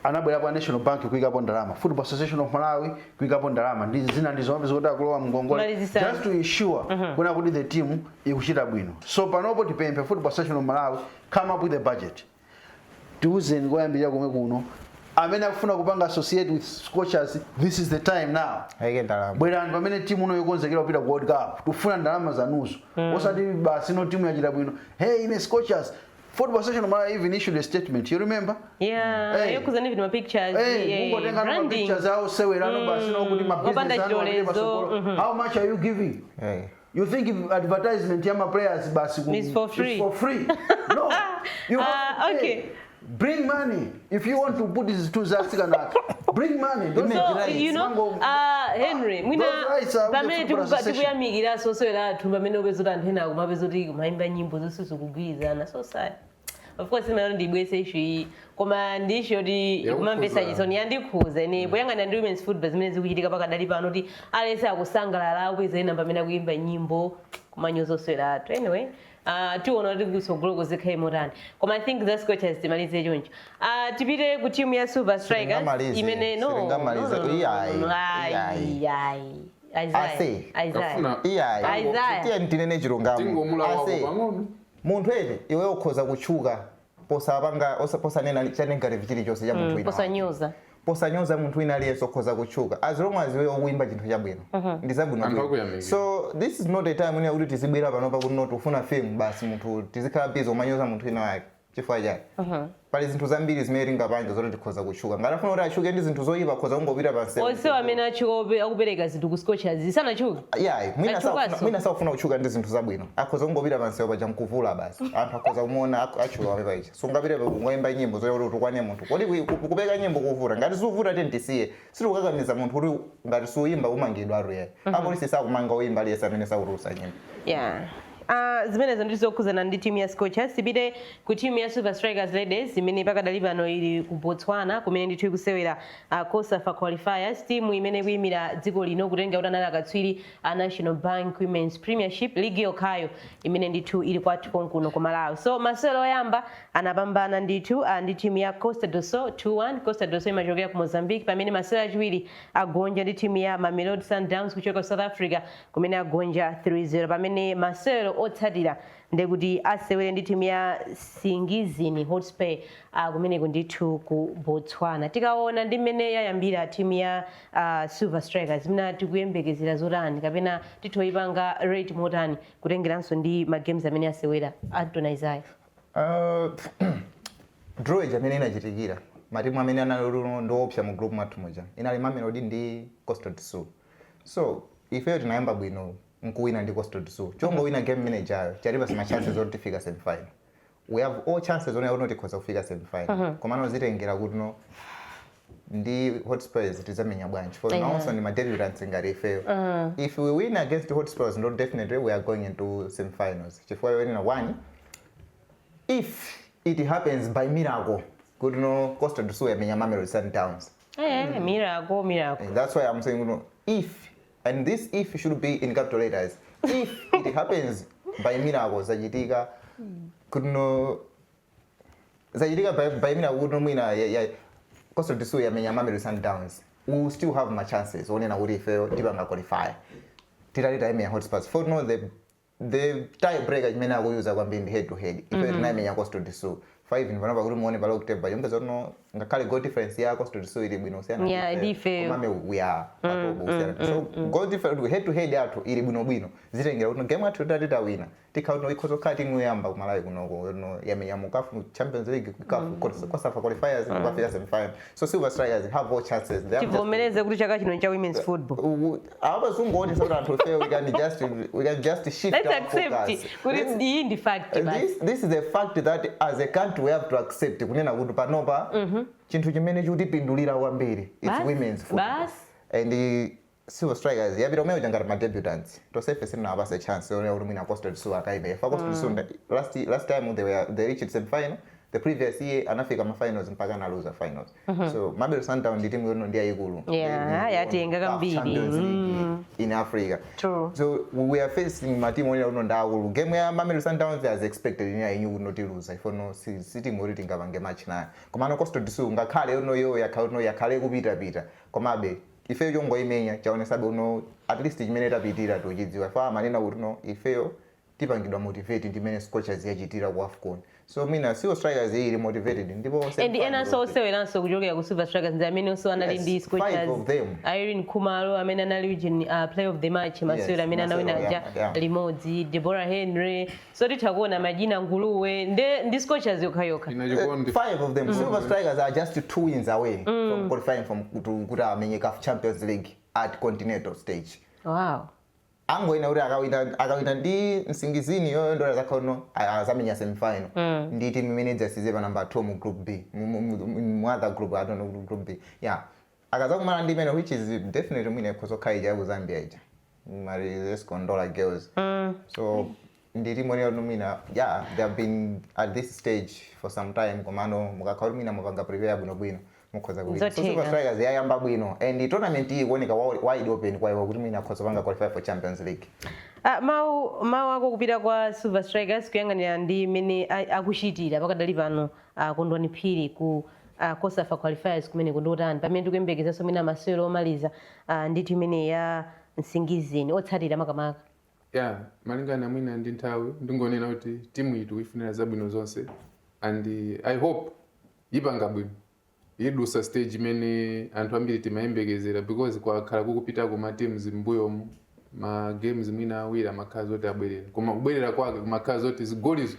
Anabwera kwa National Bank kuikapo ndalama, Football Association of Malawi kuikapo ndalama, zina ndizombe zikuti kulowa mngongole just to ensure kuna kuti the team ikuchita bwino. So panopo tipemphe Football Association of Malawi come up with a budget. Tiuzeni koyambirira komwe kuno amene akufuna kupanga associate with Scorchers, this is the time now. Bwerani pamene timu uno yokonzekera kupita ku World Cup tufuna ndalama zanuzo osati basi no timu yachita bwino hey ine Scorchers. Football Association of Malawi even issued a statement, you remember? Yokuzana even my pictures. Branding. Pictures how much are you giving? You think if advertisement yama players is for free? It's for free. No. You have to pay. Bring money. If you want to put these two zastika bring money. Don't you know, Henry, mwina pamene tikuyamikira sosera athu pamene upezoti anthu ena kumapezoti kumayimba nyimbo zosusu kugwirizana so sad. Of course imene ndibwese issue koma ndisho di kumambesa chisoni yandikhuze ne poyangana ndi women's football zimene zikuchitika pakadali pano kuti alese akusangalala upeza ena pamene akuyimba nyimbo kumanyozo sosera athu anyway. Tiona kuti kusogolo zikhaye motani koma I think the Scorchers timalize choncho tipite ku team ya Super Strikers imene Kafuna Isaiah. tiye ndinene chilungamo tingomula wako pang'ono. munthu ene iwe ukhoza kutchuka posanena chanengative chilichonse cha munthu wina posanyoza munthu wina aliyense ukhoza kutchuka as long as iwe ukuimba chinthu chabwino ndi zabwino. So this is not a time when kuti tizibwera panopa kuti not ufuna fame basi munthu tizikhala busy umanyoza munthu wina wake chifukwa chake pali zinthu zambiri zimene tingapanga zoti tikhoza kutchuka ngati afuna kuti atchuke ndi zinthu zoyipa akhoza kungopita pansi onse amene atchuka akupereka zinthu ku Scorchers sanatchuke mwina sakufuna kutchuka ndi zinthu zabwino akhoza kungopita pansi paja mkuvula basi anthu akhoza kumuona atchuka pamene paja sungapite ngoyimba nyimbo zoyoti utukwane munthu kodi kupeka nyimbo kuvuta ngati suvuta tentisiye sitikukakamiza munthu kuti ngati suyimba umangidwa aruye apolisi sakumanga uyimba aliyese amene sakutulutsa nyimbo. Zimenezo ndizokhudzana ndi timu ya Scorchers. Tipite ku timu ya Silver Strikers Ladies imene pakadali pano ili ku Botswana kumene ndithu ikusewera COSAFA qualifiers, timu imene kuyimira dziko lino kutenga kuti anali akatswiri a National Bank Women's Premiership League yokhayo imene ndithu ili kwathu konkuno ku Malawi. So masewero oyamba anapambana ndithu ndi timu ya Costa do Sol 2-1. Costa do Sol imachokera ku Mozambique, pamene masewero achiwiri agonja ndi timu ya Mamelodi Sundowns kuchoka South Africa kumene agonja 3-0, pamene masewero otsatira ndekuti asewere ndi timu ya Singizini Hotspur kumeneko ndithu ku Botswana. Tikaona ndi mmene yayambira timu ya Silver Strikers mina tikuyembekezera zotani kapena tithoyipanga rate motani kutengeranso ndi magames amene asewera Anthony Isaiah. Draw imene inachitikira matimu amene anali ndiopsa mu group mwathu moja inali Mamelodi ndi Costa do Sol. So ifeyo tinayamba bwino nkuwina ndi Costa do Sol chongo wina game manager chalipa sima chances zoti tifika semi final. We have all chances on kuti tikhoza kufika semi final komano zitengera kuti no ndi Hotspurs tizamenya bwanji for now also ni ma debutants ngati ifeyo. If we win against Hotspurs not definitely we are going into semi finals chifukwa we win one. If it happens by miracle good no Costa do Sol yamenya Mamelodi Sundowns. Miracle. That's why I'm saying if, and this if should be in capital letters. If it happens by miracle zachitika kuno zachitika by miracle kuno mwina ya Costa do Sol yamenya Mamelodi Sundowns, we will still have my chances onena kuti ifeyo tipanga qualify titalita imenya Hotspurs for no the tie breaker imene akuyuza kwambiri head to head ifeyo tinayimenya Costa do Sol 5 ndipanopa kuti muone pala kuteba yombe no ngakhale goal difference ya Costa do Sol ili bwino usiyana ndife we are so goal difference head to head yathu ili bwino zitengera kuti game yathu tatawina tikauno ikhozo kati muyamba kumalawi kunoko no yamenya mu CAF Champions League CAF COSAFA qualifiers ngafika semi final. So Silver Strikers have all chances there. Tivomereze kuti chaka chino cha women's football abazungoni sauti anthu fail we can just shift let's our accept kuti iyi ndi fact this is a fact that as a country we have to accept kunena kuti panopa chinthu chimene chutipindulira kwambiri it's women's football and Silver Strikers yapita umene ngati ma debutants tosefe sina abase chance yone kuti mwina Costa do Sol akaime for Costa do Sol last time they reached semi final. The previous year anafika ma finals mpaka na loser finals. So Mamelodi Sundowns ndi timu yono ndi yayikulu yatenga kambiri in Africa. True. So we are facing ma team yono ndakulu. Game ya Mamelodi Sundowns as expected ni yinyu not lose if no sitting ngoti tingapange match nayo komano Costa do Sol ngakhale yono yo yakhale kupita komabe ifeyo chongo imenya chaonesabe uno at least chimene tapitira tochidziwa fa manena kuti no ifeyo tipangidwa motivate ndimene Scorchers yachitira ku AFCON. So mina Silver Strikers ili motivated ndipo and ena so seweranso kuchokera ku Silver Strikers ndi amene so anali ndi Scorchers Irene Khumalo amene anali region player of the match masewera amene anawina limodzi Deborah Henry so titakuona majina nguluwe ndi Scorchers yokhayoka 5 of them. Silver Strikers are just 2 wins away from qualifying from kuti amenye CAF Champions League at continental stage. Wow. Angoina uri akawina ndi Nsingizini yoyo ndo zakhono azamenya semi final ndi team manager sizeba number 2 mu group B mu other group I don't know group B akazakumana ndi mene which is definitely mwine khozo khaija ku Zambia ija mari Escondola girls so ndi team yono mwina they have been at this stage for some time komano mukakhala mwina mupanga prepare bwino mukhoza kuwina. So Silver Strikers yayamba bwino and the tournament iyi kuoneka wide open kwa iwo kuti mwina khoza panga qualify for Champions League. Mau ako kupita kwa Silver Strikers kuyang'anira ndi mene akuchitira pakadali pano kondwani phiri ku COSAFA qualifiers kumene kundotani pamene tikuyembekezaso mwina masewero omaliza ndi timene ya Nsingizini otsatira makamaka. Yeah, malingana mwina ndi nthawi ndingonena kuti timu iyi tikuifunira zabwino zonse and I hope ipanga bwino idusa stage imene anthu ambiri timayembekezera because kwakhala kukupitako ma teams m'mbuyomu ma games mwina awiri amakhala zoti abwerera koma kubwerera kwake kumakhala zoti zigoli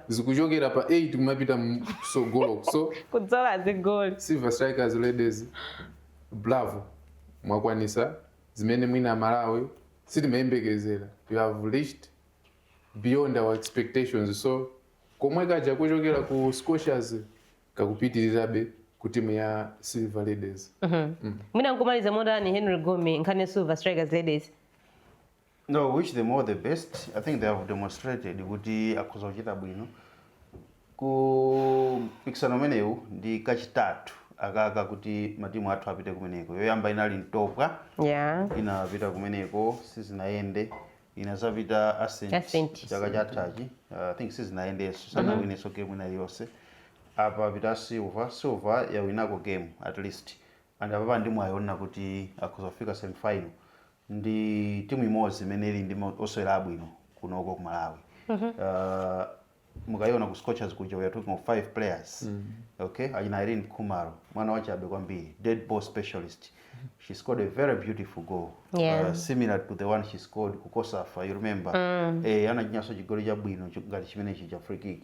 zikuchokera pa 8 kumapita msogolo so kudzola zigoli. Silver Strikers ladies bravo mwakwanisa zimene mwina Malawi sitimayembekezera. You have reached beyond our expectations so komwe kaja kuchokera ku Scotias kakupitirirabe ku timu ya Silver Ladies. Mwina nkumaliza modani Henry Gome nkhani Silver Strikers ladies. No, wish them all the best. I think they have demonstrated kuti akhoza kuchita bwino. Ku pikisano menewu ndi kachitatu akaka kuti matimu athu apite kumeneko. Yoyamba inali Ntopwa. Yeah. Inapita kumeneko sizinayende. Inazapita Ascent chaka chathachi. I think sizinayende sana wine so game ina yose. Apa pita Silver yawinako game at least. And apa ndi mwayiona kuti akhoza kufika semi final. Ndi timu imodzi imene ili ndi osewera abwino kunoko ku Malawi. Mukaiona ku Scotias kuja we are talking of 5 players. Okay, ajina Irene Khumalo mwana wachabe kwambiri dead ball specialist. She scored a very beautiful goal. Yeah. Similar to the one she scored ku Kosafa, you remember. Anajinyaso chigoli cha bwino ngati chimene cha free kick.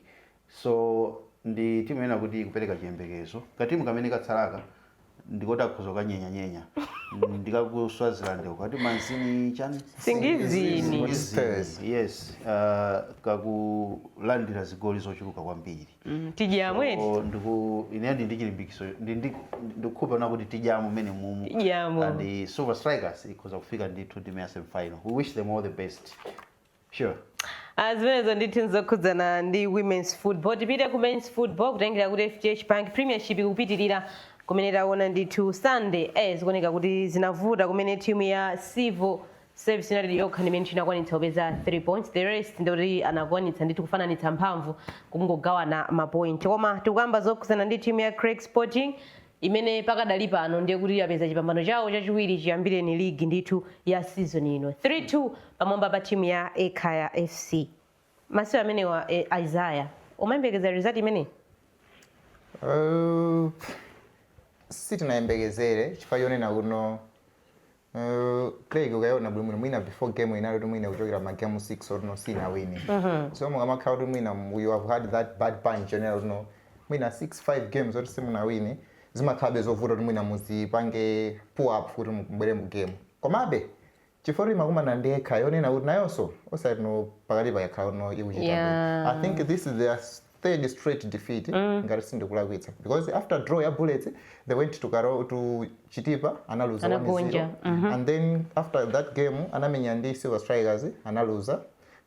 So ndi timu ina kuti kupereka chiyembekezo. Katimu kamene katsalaka ndikota kuzoka nyenya ndikaku Swaziland ukati Manzini chani Singizini. Yes, kakulandira zigoli zochuluka kwambiri. Tijamwe. So ndiku inendi ndichilimbikiso ndikupha nakuti tijamu mene mumu. Tijamu. And the Silver Strikers ikoza kufika ndi to the semi final. We wish them all the best. Sure. Azvezo nditi nzokhudzana ndi women's football tipite ku men's football kutengera kuti FDH Bank Premiership ikupitirira kumene taona ndithu Sunday zikuoneka kuti zinavuta kumene timu ya Civil Service United yokha imene inakwanitsa kupeza 3 points the rest ndikuti anakwanitsa ndithu kufananitsa mphamvu kungogawana mapoint koma tikuyamba zokhudzana ndi timu ya Craig Sporting imene pakadali pano ndiye kuti yapeza chipambano chawo chachiwiri chiyambireni league ndithu ya season ino 3-2 pamwamba pa timu ya Ekhaya FC. Masiku amene wa Isaiah umayembekeza result imene? Sitinayembekezere chifukwa yonena kuno Craig ukayona buli mwina before game inalo mwina kuchokera ma game 6 or no sina winning. So mukamakhala kuti mwina you have had that bad punch yonena kuno mwina 6-5 games oti simuna wini zimakhabe zovuta kuti mwina muzipange pull up kuti mubwere mu game. Komabe chifukwa imakumana ndi Ekhaya yonena kuti nayonso osati no pakati pa yakhala no ikuchita. I think this is their third straight defeat ngati sindikulakwitsa because after draw ya Bullets they went to Chitipa analuza 1-0 and then after that game anamenya ndi Silver Strikers analuza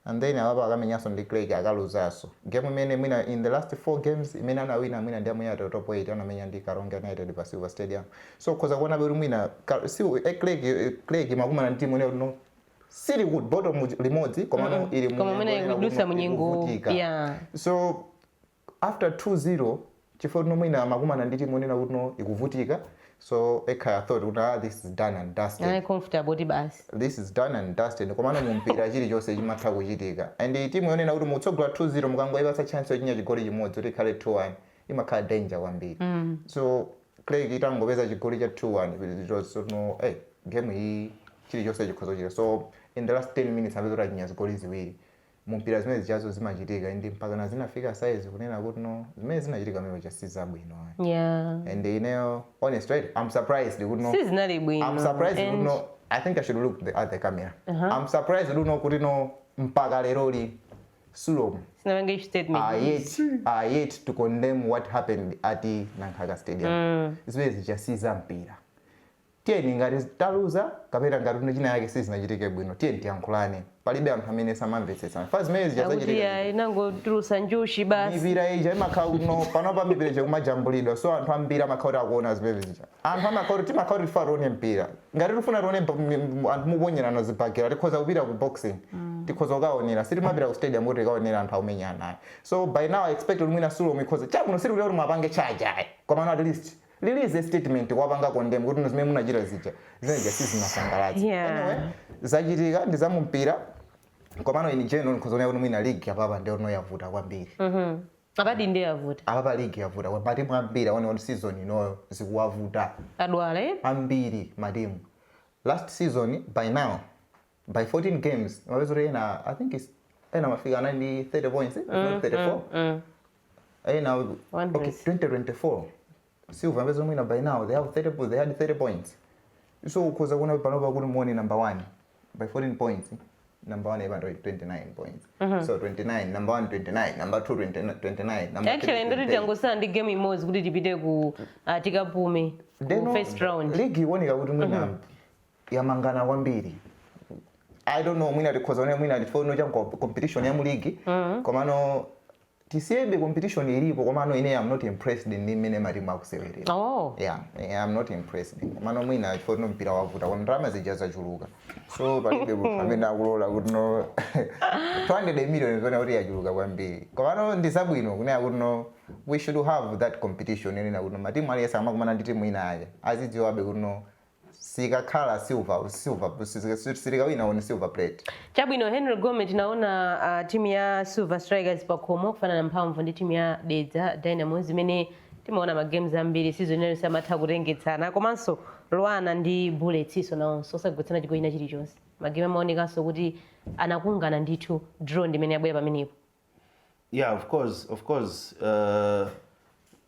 and then awapa akamenyaso ndi Craig akaluzaso game imene mwina in the last 4 games imene anawina mwina ndi amwe top 8 anamenya ndi Karonga United pa Silver Stadium so koza kuona bero mwina Craig makumana ndi timu ino siri good bottom limodzi komano ili kudusa munyengo so after 2-0 chifukwa no mwina makumana ndi timu ino kuno ikuvutika so Ekhaya thought kuti this is done and dusted. I'm comfortable ti basi. This is done and dusted komano mumpira chili chose chimatha kuchitika and timu yonena kuti mutsogola 2-0 mukangoipasa chance yochinya chigoli chimodzi kuti ikhale 2-1 imakhala danger kwambiri. So Craig itangopeza chigoli cha 2-1 it was no game iyi chili chose chikhozochita so in the last 10 minutes apeza chinya zigoli ziwiri mumpira zimene zichazo zimachitika ndi mpaka na zinafika size kunena kuti no zimene zinachitika mero chasiza bwino and you know honestly I'm surprised kuti no sizinali bwino I'm surprised kuti no I think I should look at the camera I'm surprised kuti no kuti no mpaka leroli Sulomu sinawenge statement are yet to condemn what happened at Nankhaga Stadium zimene zichasiza mpira tieni ngati taluza kapena ngati ndi china yake sizinachitike bwino tieni tiyankhulane palibe anthu amene samamvetsetsa fa zimene zichazachitika inango tulusa njushi basi mipira ija imakhala kuno panopa mipira kumajambulidwa so anthu ambiri amakhala akuona zimene zicha anthu amakhala timakhala tifa tione mpira ngati tifuna tione anthu muponyerana zibhagera tikhoza kupita ku boxing tikhoza kukaonera sitimapita ku stadium kuti tikaonera anthu aumenyana naye so by now I expect kuti mwina Sulomu ikhoza chakuno siri kuti mwapange chajayi komano at least release a statement wapanga condemn kuti zimene munachita zija sizinasangalatsa. Anyway, zachitika ndi zamumpira komano in general nkhozoona kuti mwina league apapa ndio yavuta kwambiri. Apadi ndiye yavuta. Apapa league yavuta kwa matimu ambiri aone season inoyo zikuwavuta. Adwale. Ambiri matimu. Last season by now by 14 games wawezorena I think it's mafika 30 points, not 34. Okay, 2024. Silver ambazo mwina by now they had 30 points. So kuza kuna panopa kuti muone number 1 by 14 points. Number 1 even 29 points. So 29, number 1 29, number 2 29, number 3. Actually ndoti tangosana ndi game imodzi kuti tipite ku tikapume ku first round. League iwoneka kuti mwina yamangana kwambiri. I don't know mwina tikhoza mwina tifuna cha competition ya mu league. Komano TCB competition ilipo komano ine I'm not impressed ndi mene matimu akusewerera. Oh. Yeah, I'm not impressed. Komano mwina tifuna mpira wavuta kwa ndrama zijaza chuluka. So palibe pamene akulola kuti no 200 million zona kuti yachuluka kwambiri. Komano ndisabwino kunena kuti no we should have that competition ene na kuti matimu aliyesa amakumana ndi timu ina aja. Azidziwabe kuti no sikakhala silver silikawina on silver plate. Chabwino Henry Gome tinaona timu ya Silver Strikers pakhomo kufanana mphamvu ndi timu ya Dedza Dynamos imene timaona ma games ambiri season ino samatha kutengetsana komanso Luana ndi Bullets iso nawonso osagwetsana chigoli chilichonse. Magame amaonekanso kuti anakungana ndithu draw ndimene yabwera pamenepo. Yeah, of course.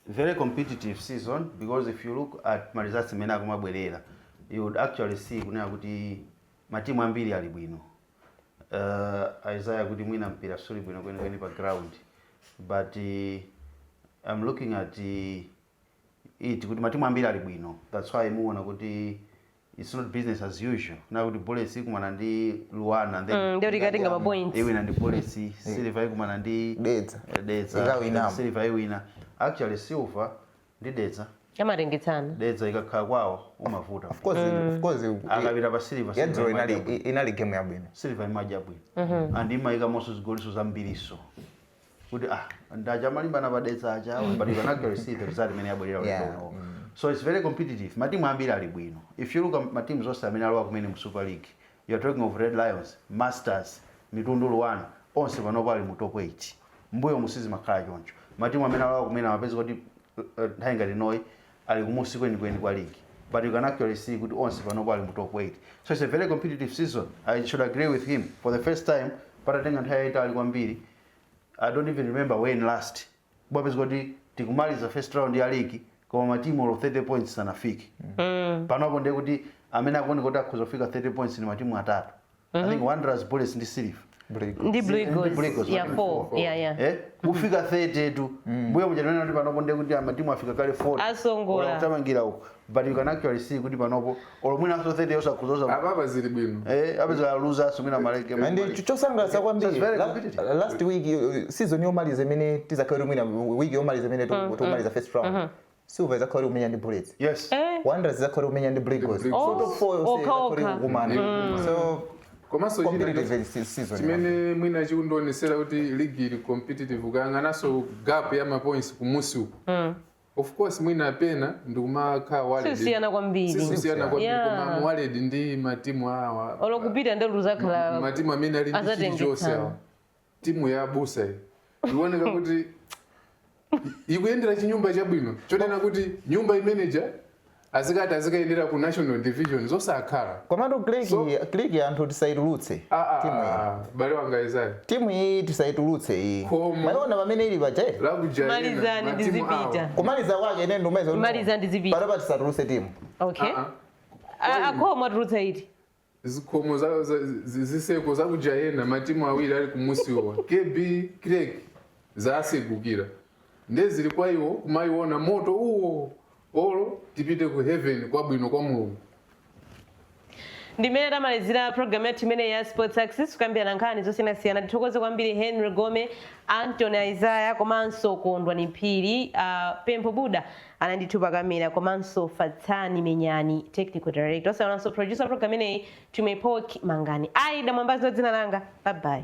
Very competitive season because if you look at results imene akumabwerera you would actually see kunena kuti matimu ambiri ali bwino. Isaiah kuti mwina mpira suli bwino kwenikweni pa ground. But I'm looking at it kuti matimu ambiri ali bwino. That's why muona kuti it's not business as usual. Na kuti Bullets ikumana ndi Luana and then ndio tikatenga ma points. Iwina ndi Bullets, Silver ikumana ndi Dedza. Silver iwina. Actually Silver ndi Dedza. Yamatengetsana. Dedza ikakhala kwawo umavuta. Of course akapita pa Silver inali game yabwino. Silver imaja bwino. And imayika monso zigoliso zambiriso. Kuti ndajamalimbana pa Dedza aja but you can actually see the result imene yabwerera lero. So it's very competitive. Matimu ambiri ali bwino. If you look at matimu zonse amene alowa kumene mu Super League, you're talking of Red Lions, Masters, Mitundu Luana, onse panopo ali mu top 8. Mbuyo musizi makhala choncho. Matimu amene alowa kumene amapeza kuti nthawi ngati Noi ali kumusi kwenikweni kwa league. But you can actually see kuti onse panopo ali mu top 8. So it's a very competitive season. I should agree with him. For the first time, patatenga nthawi itali kwambiri. I don't even remember when last. Bwapeza kuti tikumaliza first round ya league. Koma matimu olo 30 points sanafiki. Panopo ndiye kuti amene akuoneka kuti akuzofika 30 points ni matimu atatu. I think Wanderers, Bullets ndi Silver. Ndi Blue Eagles. Yeah, 4. Yeah. Ufika 30 tu. Mbuyo mujana kuti panopo ndiye kuti matimu afika kale 40. Asongola. Ola kutamangira uko. But you can actually see kuti panopo olo mwina so 30 yosa kuzoza. Ababa zili bwino. Apeza loser sumina maleke. And chosangalatsa kwambiri. Last week season yomaliza imene tizakhala mwina week yomaliza imene tomaliza first round. Silver zakhala umenya ndi Bullets. Yes. Wanderers zakhala umenya ndi Blue Eagles. So komanso competitive season. Chimene mwina chikundionesera kuti league ili competitive ukanganaso gap ya ma points kumusi uko. Of course mwina apena ndikumakhala Waled. Siyana kwambiri. Koma Waled ndi matimu awa. Olokupita ndi luzakhala matimu amene ali ndi chilichonse awa. Timu ya Busa iwoneka kuti ikuyendera chinyumba chabwino chonena kuti nyumba manager azikayendera ku national division zosakhala komando click anthu tisaitulutse timu iyi bale wanga Isaiah timu iyi tisaitulutse iyi maona pamene ili paje malizani ndizipita kumaliza kwake ine ndomeza maliza ndizipita pala tisatulutse timu okay akoma tulutsa iti zikomo ziseko zakujayena matimu awiri ali kumusiwa KB Craig zasegukira ndezili kwa iwo kumayiona moto uwo olo tipite ku heaven kwa bwino kwa Mulungu. Ndimene tamalizira program yetu imene ya Sports Access kukambirana nkhani zosiyanasiyana. Tithokoze kwambiri Henry Gome, Anthony Isaiah komanso Kondwa Niphiri, Pempho Buda anandithupa kamera komanso Fatsani Menyani technical director. Osaonanso producer program ineyi Tumepoki Mangani. Aida Mwambazi dzina langa. Bye bye.